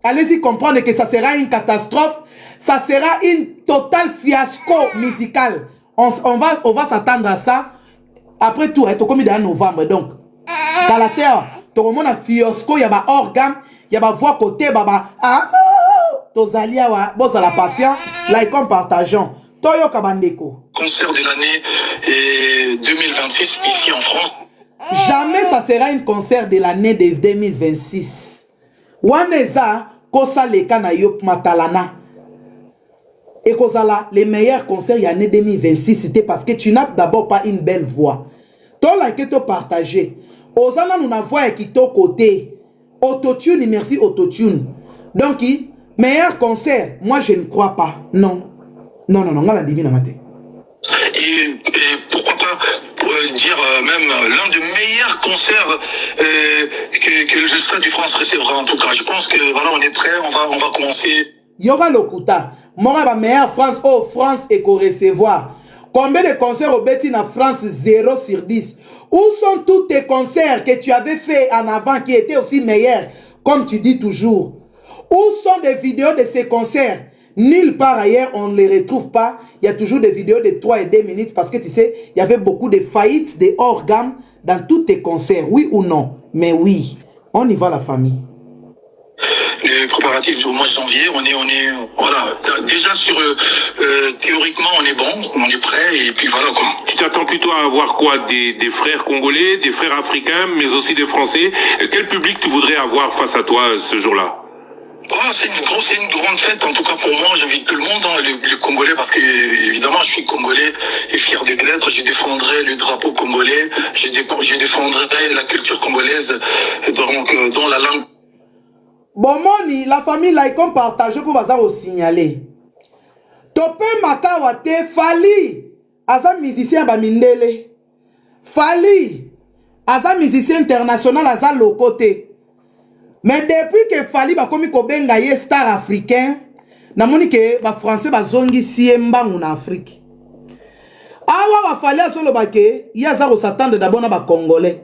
allez-y comprendre que ça sera une catastrophe, ça sera une totale fiasco musical. On va s'attendre à ça. Après tout, c'est comme en novembre. Donc, Calater, tout le monde a fiasco, il y a des organes, il y a des voix côté, Tozalia, bon, ça la patient, like comme partageons. Toyo Kabandeko. Concert de l'année 2026 ici en France. Jamais ça sera un concert de l'année de 2026. Waneza, Kosa Leka na Yop Matalana. Et Kozala, les meilleurs concerts de l'année 2026, c'était parce que tu n'as d'abord pas une belle voix. Toi, là, que tu partages. Ozana, nous n'avons voix qui est côté. Autotune, merci, autotune. Donc, meilleur concert, moi, je ne crois pas. Non. Non, on a la divine matin. Et pourquoi pas dire même l'un des meilleurs concerts que le Stade de France recevra en tout cas. Je pense que voilà, on est prêt, on va commencer. Il y aura le Kuta. Moi, la meilleure France, France et qu'on recevoir. Combien de concerts au Betty en France 0 sur 10? Où sont tous tes concerts que tu avais fait en avant qui étaient aussi meilleurs, comme tu dis toujours? Où sont des vidéos de ces concerts? Nulle part ailleurs, on ne les retrouve pas. Il y a toujours des vidéos de 3 et 2 minutes parce que tu sais, il y avait beaucoup de faillites, de hors gamme dans tous tes concerts. Oui ou non? Mais oui, on y va la famille. Les préparatifs du mois de janvier, on est voilà, déjà sur théoriquement on est bon, on est prêt et puis voilà quoi. Tu t'attends plutôt à avoir quoi, des frères congolais, des frères africains, mais aussi des Français. Quel public tu voudrais avoir face à toi ce jour-là? C'est une grande fête, en tout cas pour moi, j'invite tout le monde, hein, les Congolais, parce que évidemment je suis Congolais et fier de l'être, je défendrai le drapeau congolais, je défendrai la culture congolaise, donc dans la langue. Bon, moni, la famille Laikom partage pour bazar au signaler. Topé Makawate, Fali, Aza musicien Bamindele. Fali, Aza musicien international, Aza lokote. Mais depuis que Fali ba komi ko benga ye star africain, na moni ke ba français ba zongi siemba en Afrique. Awa wa Fali asolo ba ke ya za ko s'attendre d'abord na ba congolais.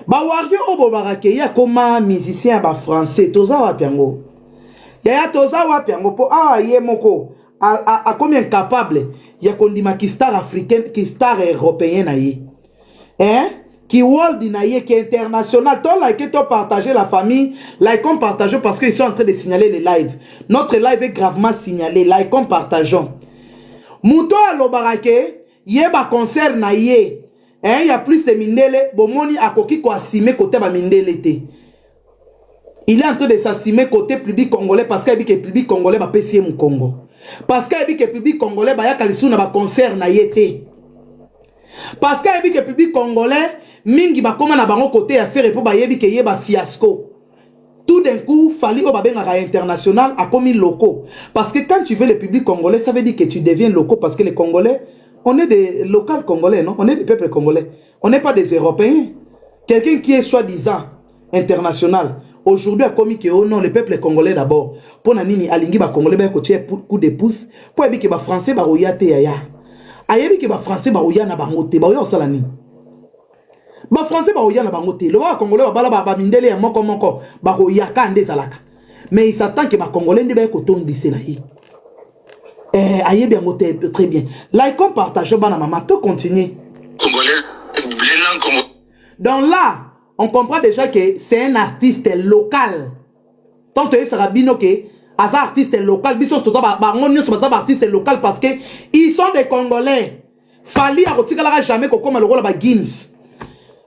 Ba warrior obo ba ke ya koma musicien ba français toza wa piango. Ya toza wa piango po ye moko a komi incapable ya kondima ki star africaine ki star européen na ye. Qui world inaye, qui est international. Toi, like, toi, partager la famille, like, on partage parce qu'ils sont en train de signaler les lives. Notre live est gravement signalé. Like, on partageons. Mouto à l'obarake, yeba concert na ye. Il y a plus de mindele, bomoni a koki ko asime côté ba mindele te. Il est en train de s'assumer côté public congolais parce qu'il y a que public congolais va pécier mon Congo. Parce qu'il y a que public congolais va y a kalisu na ba concert na ye te. Parce qu'il y a que public congolais mingi ba koma na bango côté à faire pour ba yebi ke yeba fiasco. Tout d'un coup, Fali o babenga international a commis locaux. Parce que quand tu veux le public congolais, ça veut dire que tu deviens locaux parce que les Congolais, on est des locaux congolais, non? On est des peuples congolais. On n'est pas des Européens. Quelqu'un qui est soi-disant international. Aujourd'hui, a commis que oh non, le peuple congolais d'abord. Pour nanini alingi ba congolais ba côté coup de pouce. Pour yebi ke ba français ba royate yaya. Ayebi ke ba français ba roya na bangote ba yo salani. Ba français ba oya na bangote le ba congolais ba bala ba mindele ya moko ba ko yaka nde zalaka mais il s'attend que ba congolais nde ba ko tondise na yi ayebi ngote très bien like on partage ba na mama to continuer Congolais les langues congolaises. Donc là on comprend déjà que c'est un artiste local tant que ça rabino que as artiste local biso to ba ngoni so ba artiste local parce que ils sont des Congolais. Fali a rotikala jamais ko koma le rôle ba Gims.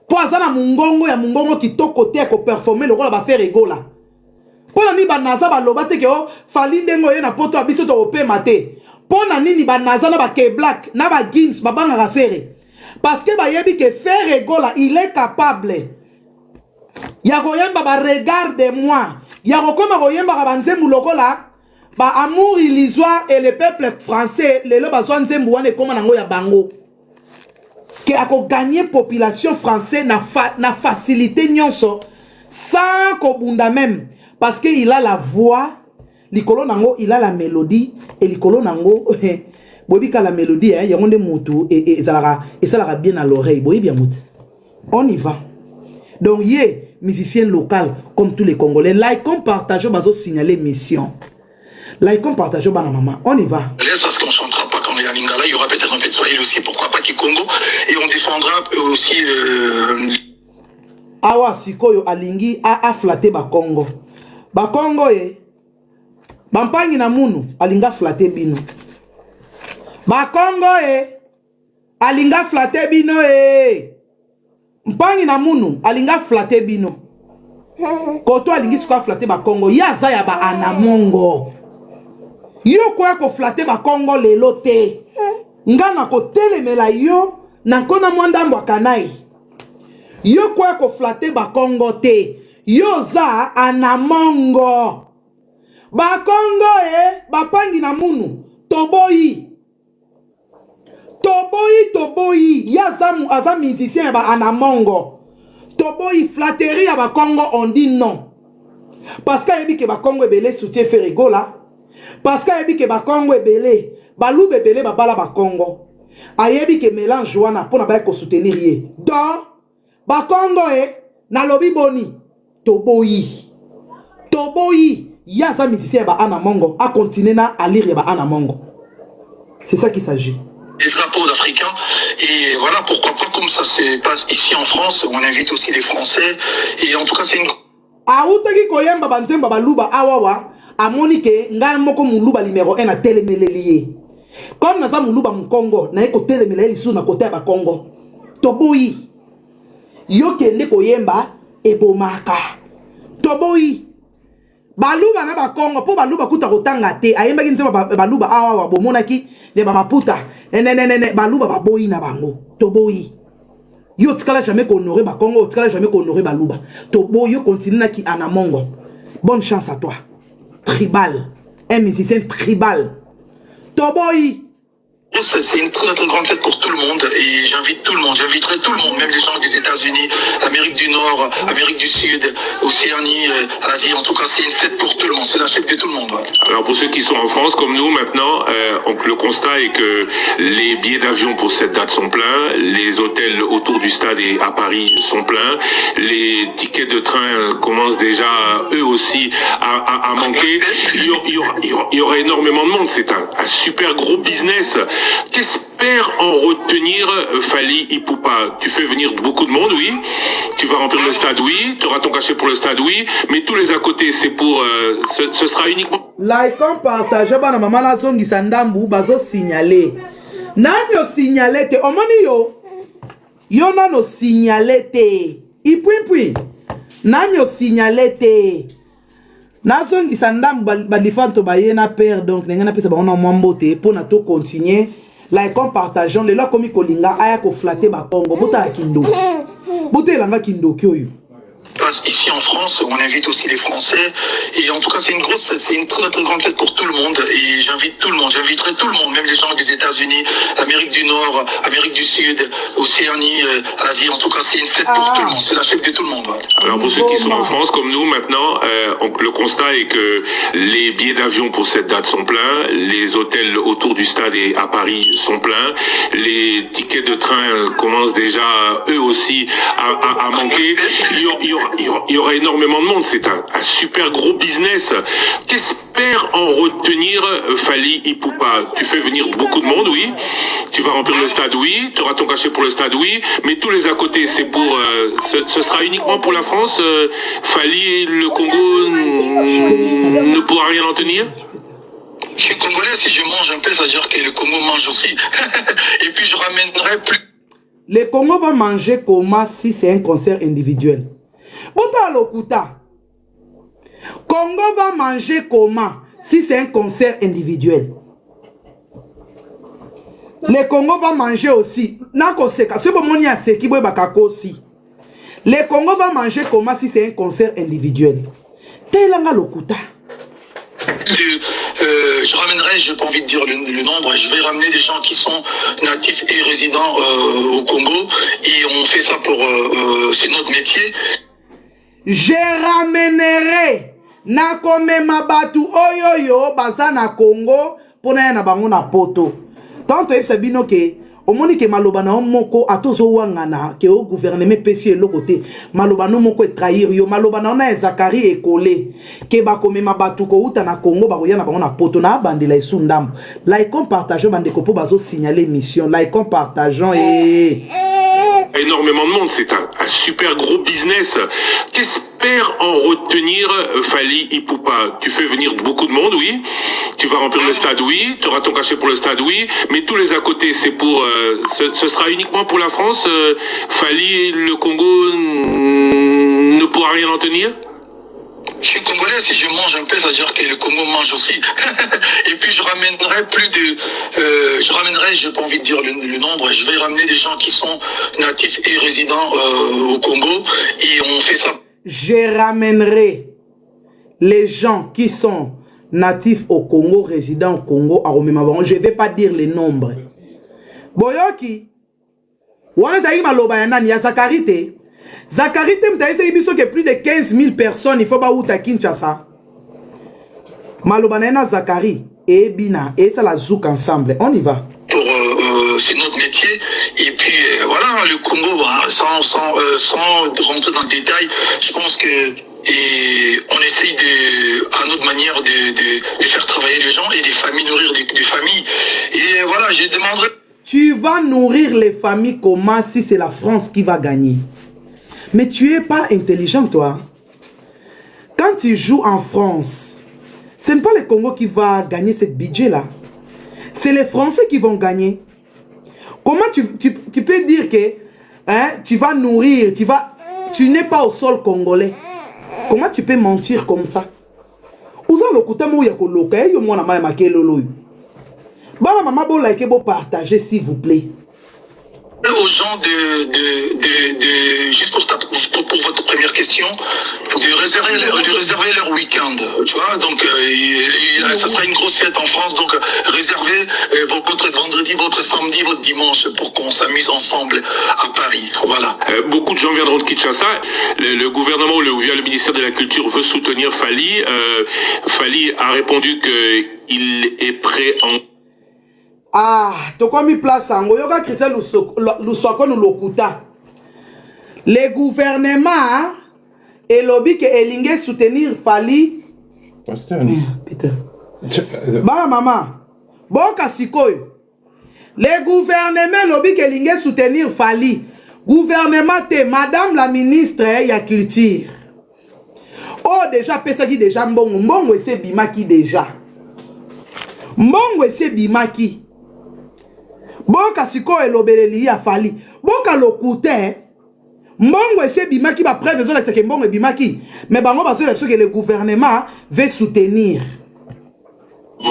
Pour azana mungongo ya mungongo qui to côté ko performer le rôle ba faire égola. Pour nani ba naza ba lobate ke o Fali ndengo ye na poto abiso to opé maté. Pour nani ni ba naza na ba ke black na ba Gims ba banga faire. Parce que ba yebi que faire égola il est capable. Ya koyemba ba regarde-moi. Ya kokoma koyemba ka banzembu lokola ba amour illusoire et le peuple français le lo bazwa nzembu wane koma nango ya bango. Qui a gagné population française na facilité nyonso sans kobunda même parce que il a la voix likolo nango il a la mélodie et likolo nango bobika la mélodie hein yango nde mutu et ça la bien à l'oreille boyi bien mutu on y va donc musicien local comme tous les Congolais. Like-on, partageons, bazo signaler mission. Like-on, partageons, bana maman. On y va. Parce qu'on ne chantera pas quand on est à Lingala, il y aura peut-être un peu de Swahili aussi, pourquoi pas Kikongo. Et on défendra aussi... Awa sikoyo alingi a flatter Bakongo. Bakongo Bampangi na munu alinga flatter bino. Bakongo alinga flatter bino Mpangi na munu alinga flatter bino. Koto alingi suka flatter Bakongo. Yaza ya ba anamongo. Yo kwa ko flatter Bakongo lelo te. Ngana ko telemela yo nankona mwandambo kanai. Yo kwa ko flatter Bakongo te. Yo za anamongo. Bakongo bapangi na munu toboyi. Toboyi yazamu aza musicien ba anamongo. Toboyi flatterie ya Bakongo on dit non. Parce que yebi ke Bakongo ebele soutien Ferregola. Parce que yebi ke Bakongo ebele balube ebele babala Bakongo. Ayebi ke mélange wana pona ba ko soutenir ye. Donc Bakongo na lobi boni toboyi yaza musicien ba anamongo a continuer na à lire ba anamongo. C'est ça qu'il s'agit. Les drapeaux africains, et voilà pourquoi pas, comme ça se passe ici en France, on invite aussi les Français, et en tout cas c'est une... Autaki koyemba banzemba baluba awawa amonike nga moko muluba numéro 1 na telemeleliye. Comme naza muluba mkongo na eko telemeleli sous na côté ba Congo. Toboyi. Yo kende koyemba ebomaka. Toboyi. Baluba na ba Congo po baluba kuta kotanga te ayemba kinzema baluba awawa bomonaki ne ba maputa. Baluba baboyi na bango. Toboyi. Yo tikala jamais honorer ba Congo, tikala jamais honorer baluba. Toboyi yo continue na ki anamongo. Bonne chance à toi. Tribal. Un musicien tribal. Toboyi. C'est une très très grande fête pour tout le monde et j'invite tout le monde, j'inviterai tout le monde, même les gens des États-Unis, Amérique du Nord, Amérique du Sud, Océanie, Asie, en tout cas c'est une fête pour tout le monde, c'est la fête de tout le monde. Ouais. Alors pour ceux qui sont en France comme nous maintenant, le constat est que les billets d'avion pour cette date sont pleins, les hôtels autour du stade et à Paris sont pleins, les tickets de train commencent déjà eux aussi à manquer, il y aura énormément de monde, c'est un super gros business. Qu'espère en retenir Fally Ipupa? Tu fais venir beaucoup de monde, oui. Tu vas remplir le stade, oui. Tu auras ton cachet pour le stade, oui. Mais tous les à côté, c'est pour... ce sera uniquement... Like-on, partage, bana mama la zongi sandambu, bazo signaler. Nanyo signaler te, omoni yo. Yo nano signaler te. Ipui. Nanyo signaler te. Nazongi sandam balifanto bayena père donc nengana pesa bana mwambote pour na to continuer like on partageons les là comme kolinga aya ko flatter ba Congo bota kindo bote langa kindo kyoyo. Ici en France, on invite aussi les Français et en tout cas c'est une très très grande fête pour tout le monde et j'invite tout le monde, j'inviterai tout le monde, même les gens des États-Unis, Amérique du Nord, Amérique du Sud, Océanie, Asie, en tout cas c'est une fête pour tout le monde, c'est la fête de tout le monde. Ouais. Alors pour ceux qui sont en France comme nous maintenant, le constat est que les billets d'avion pour cette date sont pleins, les hôtels autour du stade et à Paris sont pleins, les tickets de train commencent déjà eux aussi à manquer. Il y aura énormément de monde, c'est un super gros business. Qu'espère en retenir Fally Ipupa? Tu fais venir beaucoup de monde, oui. Tu vas remplir le stade, oui. Tu auras ton cachet pour le stade, oui. Mais tous les à côté, c'est pour... ce sera uniquement pour la France. Fally, le Congo ne pourra rien en tenir. Je suis congolais, si je mange un peu, ça veut dire que le Congo mange aussi. Et puis je ramènerai plus... Le Congo va manger comment si c'est un concert individuel? Bota lokuta. Congo va manger comment si c'est un concert individuel? Le Congo va manger aussi. Nakoseka. C'est bon moni aseki boy bakako aussi. Le Congo va manger comment si c'est un concert individuel? Telanga lokuta. Je ramènerai, je n'ai pas envie de dire le nombre, je vais ramener des gens qui sont natifs et résidents au Congo et on fait ça pour... c'est notre métier. Je ramènerai nakome mabatu oyoyo baza na Congo pour na bango na poto. Tant que sabino ke omoni ke maloba na moko atozo wangana ke o gouvernement pesi e lokote maloba no moko e trahir yo maloba na Zakari e collé ke ba komema batu ko uta na Congo ba koyana bango na poto na bandela esu ndambo like on partage bande ko po bazo signaler mission like on partageant et énormément de monde, c'est un super gros business. Qu'espère en retenir Fally Ipupa? Tu fais venir beaucoup de monde, oui. Tu vas remplir le stade, oui. Tu auras ton cachet pour le stade, oui. Mais tous les à côté, c'est pour... ce sera uniquement pour la France. Fally, le Congo ne pourra rien en tenir? Je suis congolais, si je mange un peu, ça veut dire que le Congo mange aussi. Et puis je ramènerai plus de... je ramènerai, j'ai pas envie de dire le nombre, je vais ramener des gens qui sont natifs et résidents au Congo. Et on fait ça. Je ramènerai les gens qui sont natifs au Congo, résidents au Congo, à Romemabango. Je vais pas dire les nombres. Boyoki, Wanzaï Maloba Yanan, ya Zakarite. Zakarite m'taïse ibiso que plus de 15 000 personnes, il faut pas ou ta Kinshasa. Malobanena Zakari et Bina et ça la zouk ensemble. On y va. C'est notre métier. Et puis voilà, le Congo, sans rentrer dans le détail, je pense que on essaye à notre manière de faire travailler les gens et des familles, nourrir des familles. Et voilà, je demanderai. Tu vas nourrir les familles comment si c'est la France qui va gagner? Mais tu es pas intelligent, toi. Quand tu joues en France, ce n'est pas le Congo qui va gagner ce budget-là. C'est les Français qui vont gagner. Comment tu peux dire que tu vas nourrir, tu n'es pas au sol congolais? Comment tu peux mentir comme ça? Partagez s'il vous plaît. Aux gens juste pour votre première question, de réserver leur week-end, tu vois, donc ça sera une grosse fête en France, donc réservez votre vendredi, votre samedi, votre dimanche pour qu'on s'amuse ensemble à Paris, voilà. Beaucoup de gens viendront de Kinshasa. Le gouvernement via le ministère de la Culture veut soutenir Fally. Fally a répondu qu'il est prêt en... Ah, tu as mis place en Goyoka Christelle Luswako nous lokuta. Le gouvernement et lobby que Elingue soutenir Fally. Peter. Bah maman. Boka sikoy. Le gouvernement lobby que Elingue soutenir Fally. Gouvernement te madame la ministre ya culture. Oh déjà pesa qui déjà mbongo ese bimaki déjà. Mbongo ese bimaki. Boka siko elobeleli ya Fally. Boka lokute. Mbongo ese bimaki ba près de zone c'est que mbongo bimaki. Mais bango ba so que le gouvernement veut soutenir.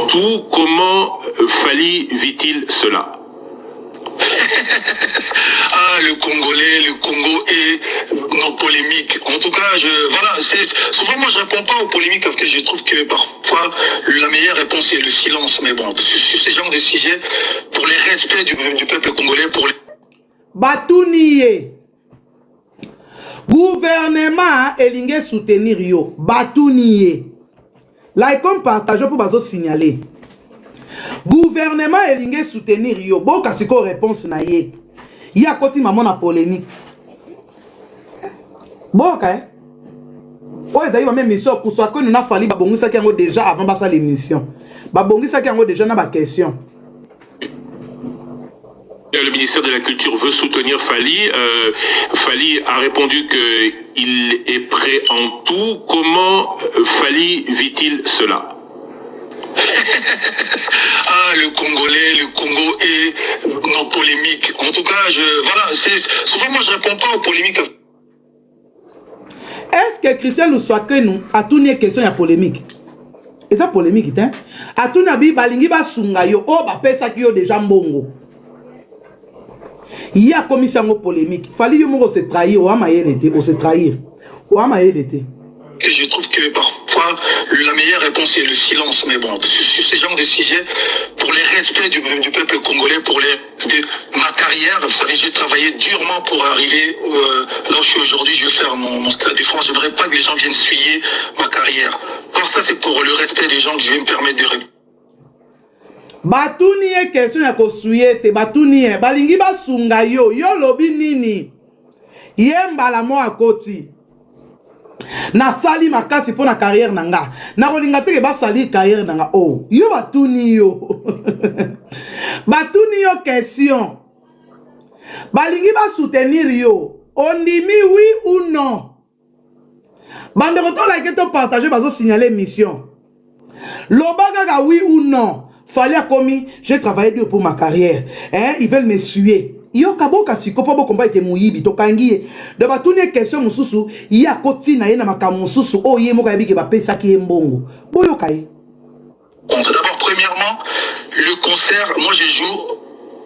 Tout comment Fally vit-il cela? Ah, le Congo et nos polémiques. En tout cas, voilà, souvent moi je réponds pas aux polémiques parce que je trouve que parfois la meilleure réponse c'est le silence. Mais bon, sur ce genre de sujet, pour les respects du peuple congolais, pour les... Batounié. Gouvernement elingue soutenir yo. Batounié. Là, comme partage pour bazo signaler. Gouvernement elingue soutenir yo. Bon, kasiko réponse na ye. Il y a côté maman na polémique. Bon, ok. Oh, ils ont même mission pour soit que nous n'a fallu babongisa qui ont déjà avant basa l'émission. Babongisa qui ont déjà na ba question. Le ministère de la Culture veut soutenir Fally. Fally a répondu qu'il est prêt en tout. Comment Fally vit-il cela? Ah, le Congo et nos polémiques. En tout cas, voilà, souvent moi je réponds pas aux polémiques. Est-ce que Christian Luswako nous a tout une question à polémique? Et ça polémique, hein? A tout nabi balingi ba sunga yo, oh ba pesa ki yo déjà mbongo. Il y a commission polémique. Fally yo moko se trahir, ou ama yelete, ou se trahir. Ou ama yelete. Et je trouve que parfois, la meilleure réponse est le silence. Mais bon, sur ce genre de sujet, pour les respects du peuple congolais, pour ma carrière, vous savez, j'ai travaillé durement pour arriver là où je suis aujourd'hui. Je vais faire mon stade de France. Je voudrais pas que les gens viennent suyer ma carrière. Alors ça, c'est pour le respect des gens que je vais me permettre de répondre. batuni ye question ya kosuye te batuni ye balingi basunga yo yo lobi nini ye mbala mo akoti na sali makasi pour na carrière nanga na kolinga te ke basali carrière nanga oh yo batuni yo batuni yo question balingi ba soutenir yo ondimi oui ou non bande retour like to partager bazo signaler mission lobaka oui ou non fallait à commis j'ai travaillé dur pour ma carrière hein ils veulent me suer yo kaboka siko po combat ete muyibi to kangiye de batuni question mususu ya koti na ye na makamu mususu o ye moka yabiki ba pesa ki mbongo boyo kai. D'abord, premièrement, le concert, moi je joue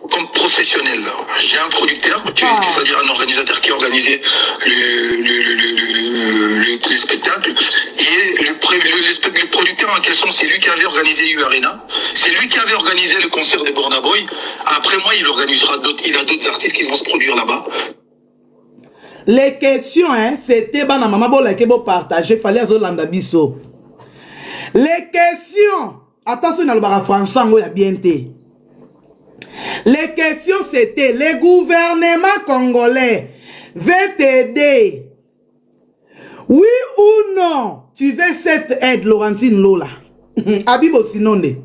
comme professionnel. J'ai un producteur, c'est-à-dire un organisateur qui a organisé le spectacle. Et le producteur en question, c'est lui qui avait organisé U-Arena. C'est lui qui avait organisé le concert de Burna Boy. Après moi, il organisera d'autres. Il a d'autres artistes qui vont se produire là-bas. Les questions, hein, c'était bana maman bola que vous partagez, fallait à Zolanda Bisso. Les questions, attention à le français, on a bien été. Les questions, c'était le gouvernement congolais veut t'aider. Oui ou non, tu veux cette aide, Laurentine Lola? Abibo Sinonde.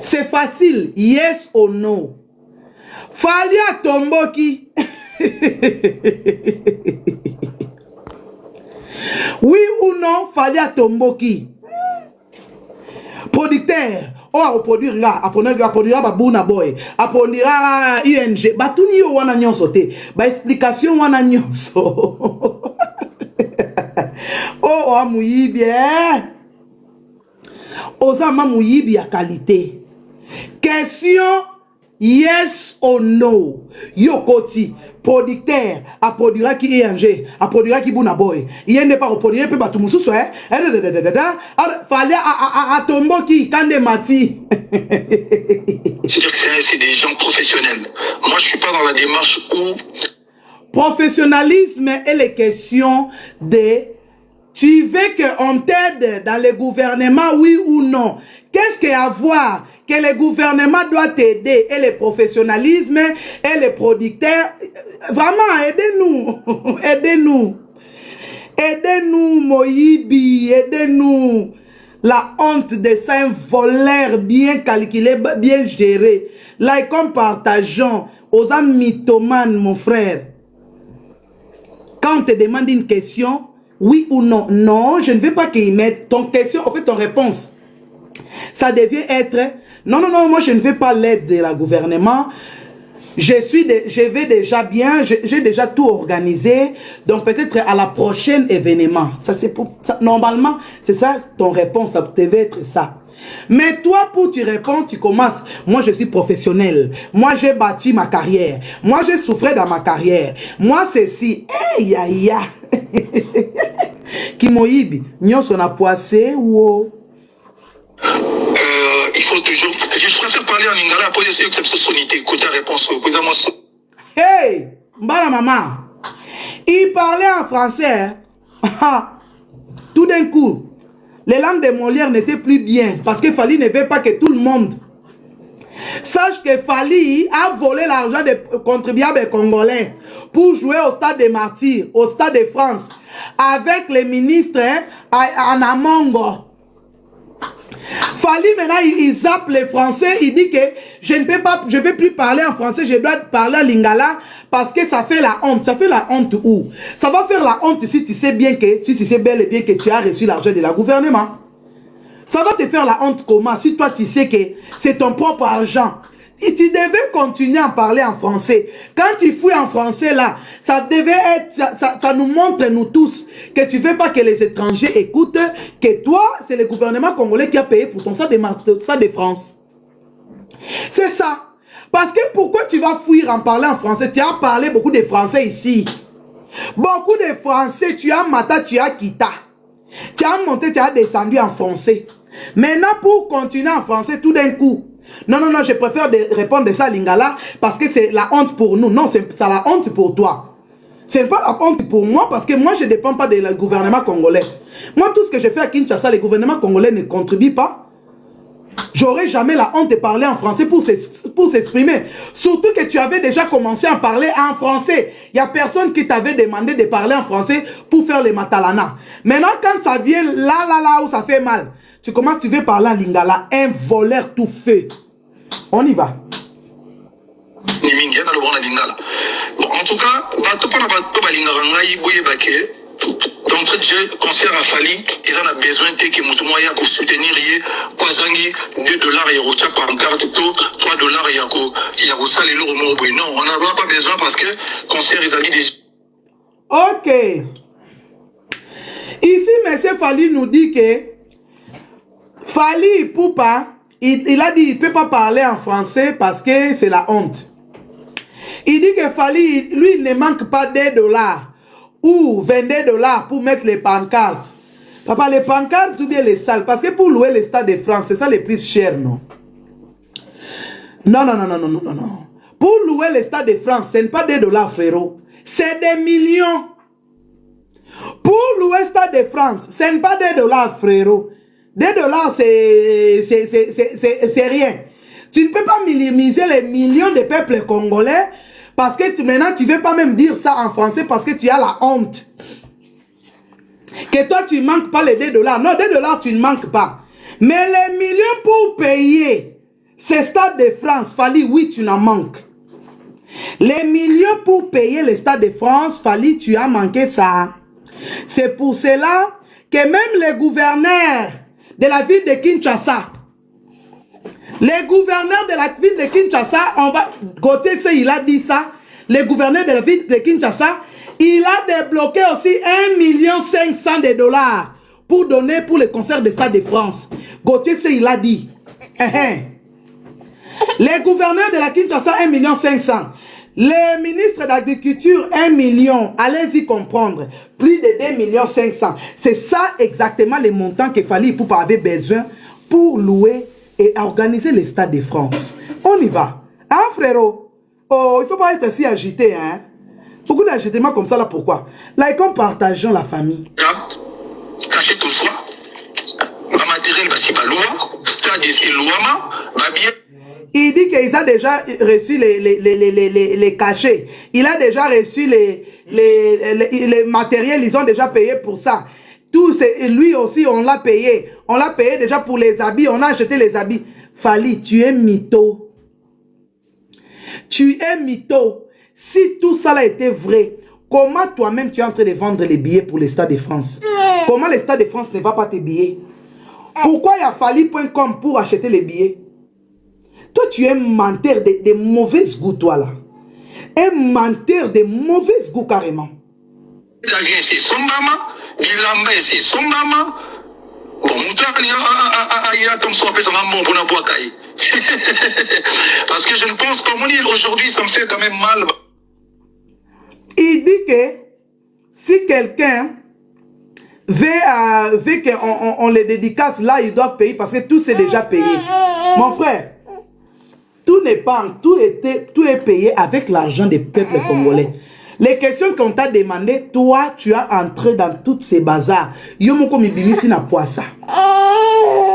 C'est facile, yes ou no. Falia Tomboki. Oui ou non, Falia Tomboki. Producteur. Oh, à produire là, à produire Burna Boy, à produire UNG. Batuni yo wana nyonso te. Ba explication wana nyonso. Oh, amuyibi eh. Osama muyibi ya qualité. Question yes or no. Yokoti producteur à produire qui UNG, à produire qui Burna Boy. Il n'est pas reproduire pe batu mususu eh. Fallait à tombo qui Kande Mati. C'est-à-dire que c'est des gens professionnels. Moi, je suis pas dans la démarche où professionnalisme est les questions de tu veux qu'on t'aide dans le gouvernement, oui ou non? Qu'est-ce qu'il y a à voir que le gouvernement doit t'aider et le professionnalisme et les producteurs? Vraiment, aidez-nous. Aidez-nous. Aidez-nous, Moïbi. Aidez-nous. La honte de ça, un voleur bien calculé, bien géré. Là, comme partageant aux amis mythomanes, mon frère. Quand on te demande une question, oui ou non? Non, je ne veux pas qu'il mette ton question, en fait, ton réponse. Ça devient être, non, non, non, moi je ne veux pas l'aide de la gouvernement. Je vais déjà bien, j'ai déjà tout organisé. Donc peut-être à la prochaine événement. Ça, c'est pour ça, normalement, c'est ça ton réponse, ça devait être ça. Mais toi, pour tu réponds, tu commences. Moi, je suis professionnel. Moi, j'ai bâti ma carrière. Moi, j'ai souffert dans ma carrière. Moi, c'est si. Hey, aïe, aïe. Kimoyibi, nyonso na poissé ou. Il faut toujours. Je préfère parler en lingala pour essayer que ça sonne. Écoute ta réponse. Hey, mbala maman. Il parlait en français. Tout d'un coup. Les langues de Molière n'étaient plus bien parce que Fali ne veut pas que tout le monde sache que Fali a volé l'argent des contribuables congolais pour jouer au stade des Martyrs, au stade de France, avec les ministres en Amongo. Fali maintenant il zappe les Français, il dit que je ne peux plus parler en français, je dois parler en lingala parce que ça fait la honte. Ça fait la honte où? Ça va faire la honte si tu sais bien que, si tu sais bel et bien que tu as reçu l'argent de la gouvernement. Ça va te faire la honte comment? Si toi tu sais que c'est ton propre argent. Et tu devais continuer à parler en français. Quand tu fouilles en français là, ça devait être, ça nous montre nous tous que tu veux pas que les étrangers écoutent, que toi, c'est le gouvernement congolais qui a payé pour ton stade de France. C'est ça. Parce que pourquoi tu vas fuir en parlant en français? Tu as parlé beaucoup de français ici. Beaucoup de français, tu as Mata, tu as Kita. Tu as monté, tu as descendu en français. Maintenant, pour continuer en français, tout d'un coup, non, non, non, je préfère répondre de ça à Lingala parce que c'est la honte pour nous. Non, c'est la honte pour toi. C'est pas la honte pour moi parce que moi, je ne dépends pas du gouvernement congolais. Moi, tout ce que je fais à Kinshasa, le gouvernement congolais ne contribue pas. J'aurais jamais la honte de parler en français pour s'exprimer. Surtout que tu avais déjà commencé à parler en français. Il n'y a personne qui t'avait demandé de parler en français pour faire les matalana. Maintenant, quand ça vient là où ça fait mal, tu commences, tu veux parler en lingala. Un voleur tout fait. On y va. Bon, en tout cas, d'entrée de jeu, concert à Fali, ils en ont besoin que Moutoumaya pour soutenir Kwazangi, $2 et Rocha par carte, $3 et Yakosa les lourds. Non, on n'a pas besoin parce que concert, ils ont dit déjà. Ok. Ici, M. Fali nous dit que Fali Poupa, il a dit qu'il ne peut pas parler en français parce que c'est la honte. Il dit que Fali, lui, il ne manque pas $2 ou $22 pour mettre les pancartes. Papa, les pancartes ou bien les salles, parce que pour louer les stades de France, c'est ça le plus cher, non? Non. Pour louer les stades de France, ce n'est pas $2, frérot. C'est des millions. Pour louer le stade de France, ce n'est pas $2, frérot. $2, c'est rien. Tu ne peux pas minimiser les millions de peuples congolais parce que maintenant, tu ne veux pas même dire ça en français parce que tu as la honte. Que toi, tu ne manques pas les $2. Non, $2, tu ne manques pas. Mais les millions pour payer ces stades de France, Fali, oui, tu en manques. Les millions pour payer les stades de France, Fali, tu as manqué ça. C'est pour cela que même les gouverneurs de la ville de Kinshasa, les gouverneurs de la ville de Kinshasa, on va, côté il a dit ça, les gouverneurs de la ville de Kinshasa, il a débloqué aussi 1,5 million $. Pour donner pour le concert de Stade de France. Gauthier, il a dit. Les gouverneurs de la Kinshasa, 1,5 million. Les ministres d'agriculture, 1 million. Allez-y comprendre. Plus de 2,5 millions. C'est ça exactement les montants que Fali Poupa avait besoin pour louer et organiser les Stades de France. On y va. Hein, frérot? Oh, il ne faut pas être si agité, hein? Beaucoup d'agitement comme ça, là, pourquoi? Là, comme partageons la famille. Cachez tout ça. Ma matériel, c'est pas loin. Stade, c'est loin. Il dit qu'il a déjà reçu les cachets. Il a déjà reçu les matériels. Ils ont déjà payé pour ça. Tout, lui aussi, on l'a payé. On l'a payé déjà pour les habits. On a acheté les habits. Fali, tu es mytho. Tu es mytho. Si tout ça a été vrai, comment toi-même tu es en train de vendre les billets pour les Stades de France? Comment les Stades de France ne va pas tes billets? Pourquoi il y a Fali.com pour acheter les billets? Toi, tu es un menteur de mauvaise goût, toi, là. Un menteur de mauvaise goût, carrément. C'est son maman. Bilamba, c'est son maman. Bon, parce que je ne pense pas, aujourd'hui, ça me fait quand même mal. Il dit que si quelqu'un veut qu'on les dédicace, là, ils doivent payer parce que tout c'est déjà payé. Mon frère, tout est payé avec l'argent des peuples congolais. Les questions qu'on t'a demandé, toi, tu as entré dans toutes ces bazars. Yo moko mibimisi na poisa.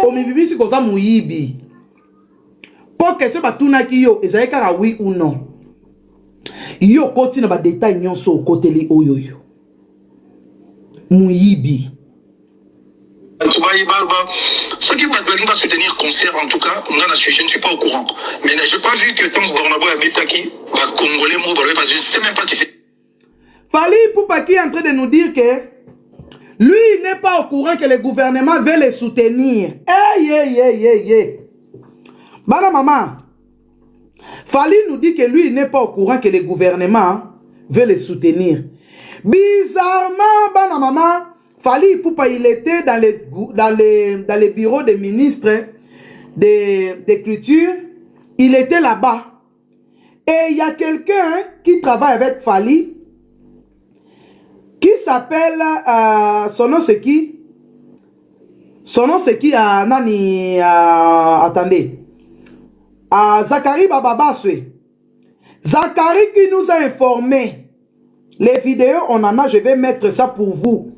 O mibimisi koza muyibi. Pour question batuna ki yo, ezali kaka oui ou non. Yo koti na ba détail nyonso côté li oyoyo. Muyibi. Ceux qui va soutenir concert, en tout cas, je ne suis pas au courant. Mais je n'ai pas vu que tant que Bornabo habite qui va Congolais, parce que je ne sais même pas qui c'est. Fali Poupa qui est en train de nous dire que lui n'est pas au courant que le gouvernement veut les soutenir. Bana maman, Fali nous dit que lui n'est pas au courant que le gouvernement veut les soutenir. Bizarrement, bana maman, Fali Poupa il était dans les bureaux des ministres d'écriture. Il était là-bas. Et il y a quelqu'un qui travaille avec Fali qui s'appelle, son nom c'est qui? Son nom c'est qui? Attendez. Zachary Bababaswe. Zachary qui nous a informé. Les vidéos, on en a, je vais mettre ça pour vous.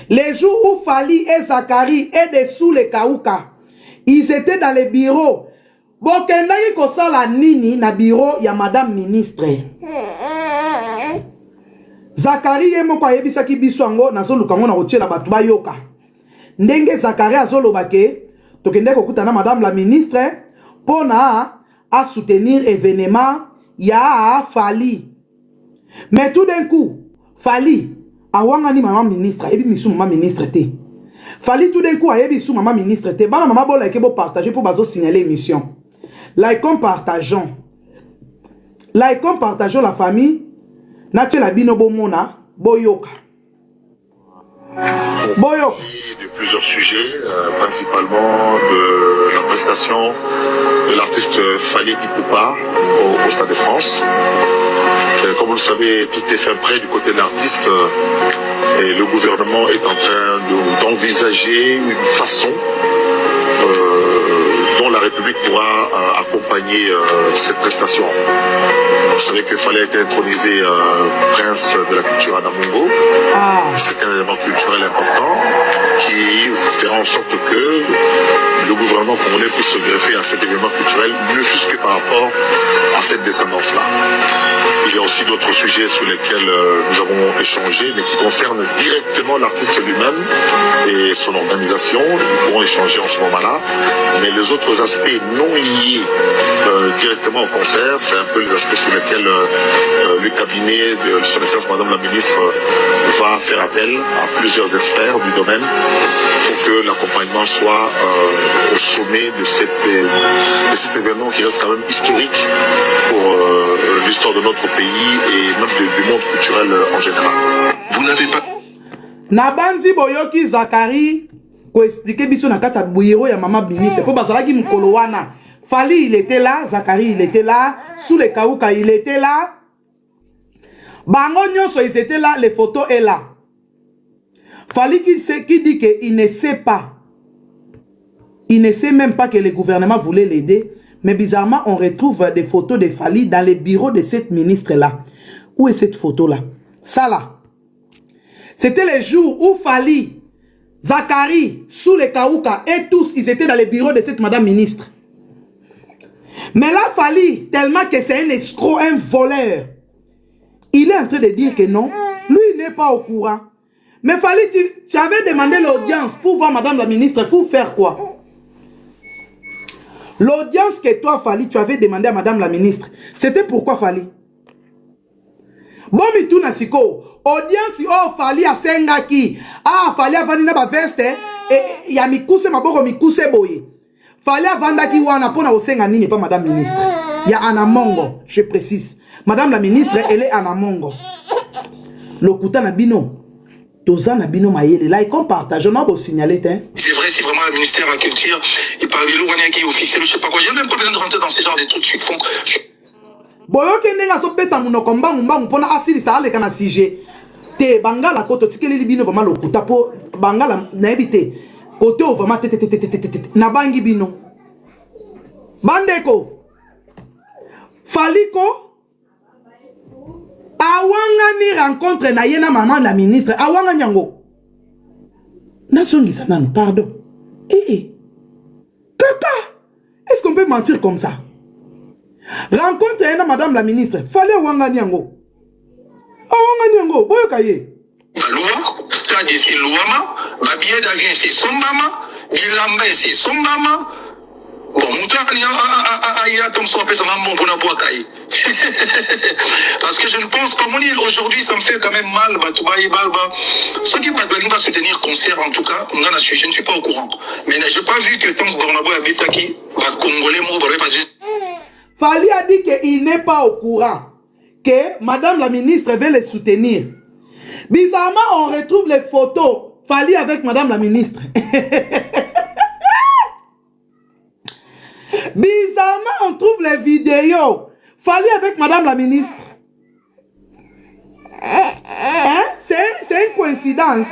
Les jours où Fali et Zachary est dessous les Kaouka. Ils étaient dans les bureaux. Bokendaki kosala nini na bureau ya madame ministre. Zakari yemo kwa yebisaki biso yango nazoluka ngo na kotiela bato bayoka. Ndenge Zakari azolobake tokende kokutana madame la ministre pona à soutenir événement ya Fali. Mais tout d'un coup, Fali awangani maman ministre, ebi misu maman ministre te. Fali tout d'un coup ayebi sou maman ministre te. Bana maman bo like bo partager pour bazo signaler émission. Like partageons. Like partageons la famille. Nache la bino bo mona boyoka. Boyoka. De plusieurs sujets, principalement de la prestation de l'artiste Fali Ipupa au Stade de France. Comme vous le savez, tout est fait prêt du côté de l'artiste et le gouvernement est en train d'envisager une façon dont la République pourra accompagner cette prestation. Vous savez que Fali a été intronisé prince de la culture à Namungo. C'est un élément culturel important qui fera en sorte que le gouvernement congolais puisse se greffer à cet événement culturel, ne fût-ce que par rapport à cette descendance-là. Il y a aussi d'autres sujets sur lesquels nous avons échangé, mais qui concernent directement l'artiste lui-même et son organisation. Nous pourrons échanger en ce moment-là. Mais les autres aspects non liés directement au concert, c'est un peu les aspects sur lesquels le cabinet de son Excellence Madame la Ministre va faire appel à plusieurs experts du domaine pour que l'accompagnement soit au sommet de cet événement qui reste quand même historique pour l'histoire de notre pays et même du monde culturel en général. Vous n'avez pas... Nabandi boyoki Zakari ko expliquer biso na kata bureau ya maman ministre po bazalaki mukolo wana. Fali il était là, Zakari il était là, sous les Kaouka il était là. Bango nyonso ils étaient là, les photos est là. Fali qui dit qu'il ne sait pas. Il ne sait même pas que le gouvernement voulait l'aider. Mais bizarrement, on retrouve des photos de Fali dans les bureaux de cette ministre-là. Où est cette photo-là? Ça là. C'était les jours où Fali, Zakari, sous les Kaouka et tous, ils étaient dans les bureaux de cette madame ministre. Mais là, Fali, tellement que c'est un escroc, un voleur, il est en train de dire que non, lui il n'est pas au courant. Mais Fali, tu avais demandé l'audience pour voir madame la ministre, pour faire quoi? L'audience que toi, Fali, tu avais demandé à madame la ministre, c'était pourquoi Fali? Bon, mais tout nasiko, audience, oh, Fali a sengaki, ah, Fali a vanina ba veste, et ya mikuse maboko mikuse boye. Fali a vandaki wana pona osenga nini pas madame ministre. Ya Anamongo, je précise. Madame la ministre, elle est Anamongo. Lokuta na bino. Toza na bino mayele. Là, comme partage, on a beau signaler, hein. C'est vrai, c'est vraiment le ministère de la Culture. Il parle de l'Ouania qui est officiel, je sais pas quoi. J'ai même pas besoin de rentrer dans ces genres de trucs qui font. Boyo kendenga so beta munokomba mumba mpona asili sa ale kana sujet. Te bangala koto tikeli bino vraiment lokuta po bangala na ebite. Côté au vraiment na bangi bino. Bandeko. Faliko awanga ni rencontre na yena maman la ministre awanga nyango. Na songi sanan pardon. Kaka. Est-ce qu'on peut mentir comme ça? Rencontre yena madame la ministre. Fallait awanga nyango. Awanga nyango boyo kaye. Loi, stade c'est Louama, ma billet d'avion c'est son maman, Bilamba c'est son maman. Bon, Mouta, il y a comme ça, ça m'a bon pour la boîte. Parce que je ne pense pas, aujourd'hui, ça me fait quand même mal. Ceux qui ne veulent pas soutenir concert, en tout cas, je ne suis pas au courant. Mais je n'ai pas vu que tant que Bornabo habite qui va Congolais, Fali a dit qu'il n'est pas au courant, que madame la ministre veut les soutenir. Bizarrement, on retrouve les photos. Fali avec madame la ministre. Bizarrement, on trouve les vidéos. Fali avec madame la ministre. Hein? C'est une coïncidence.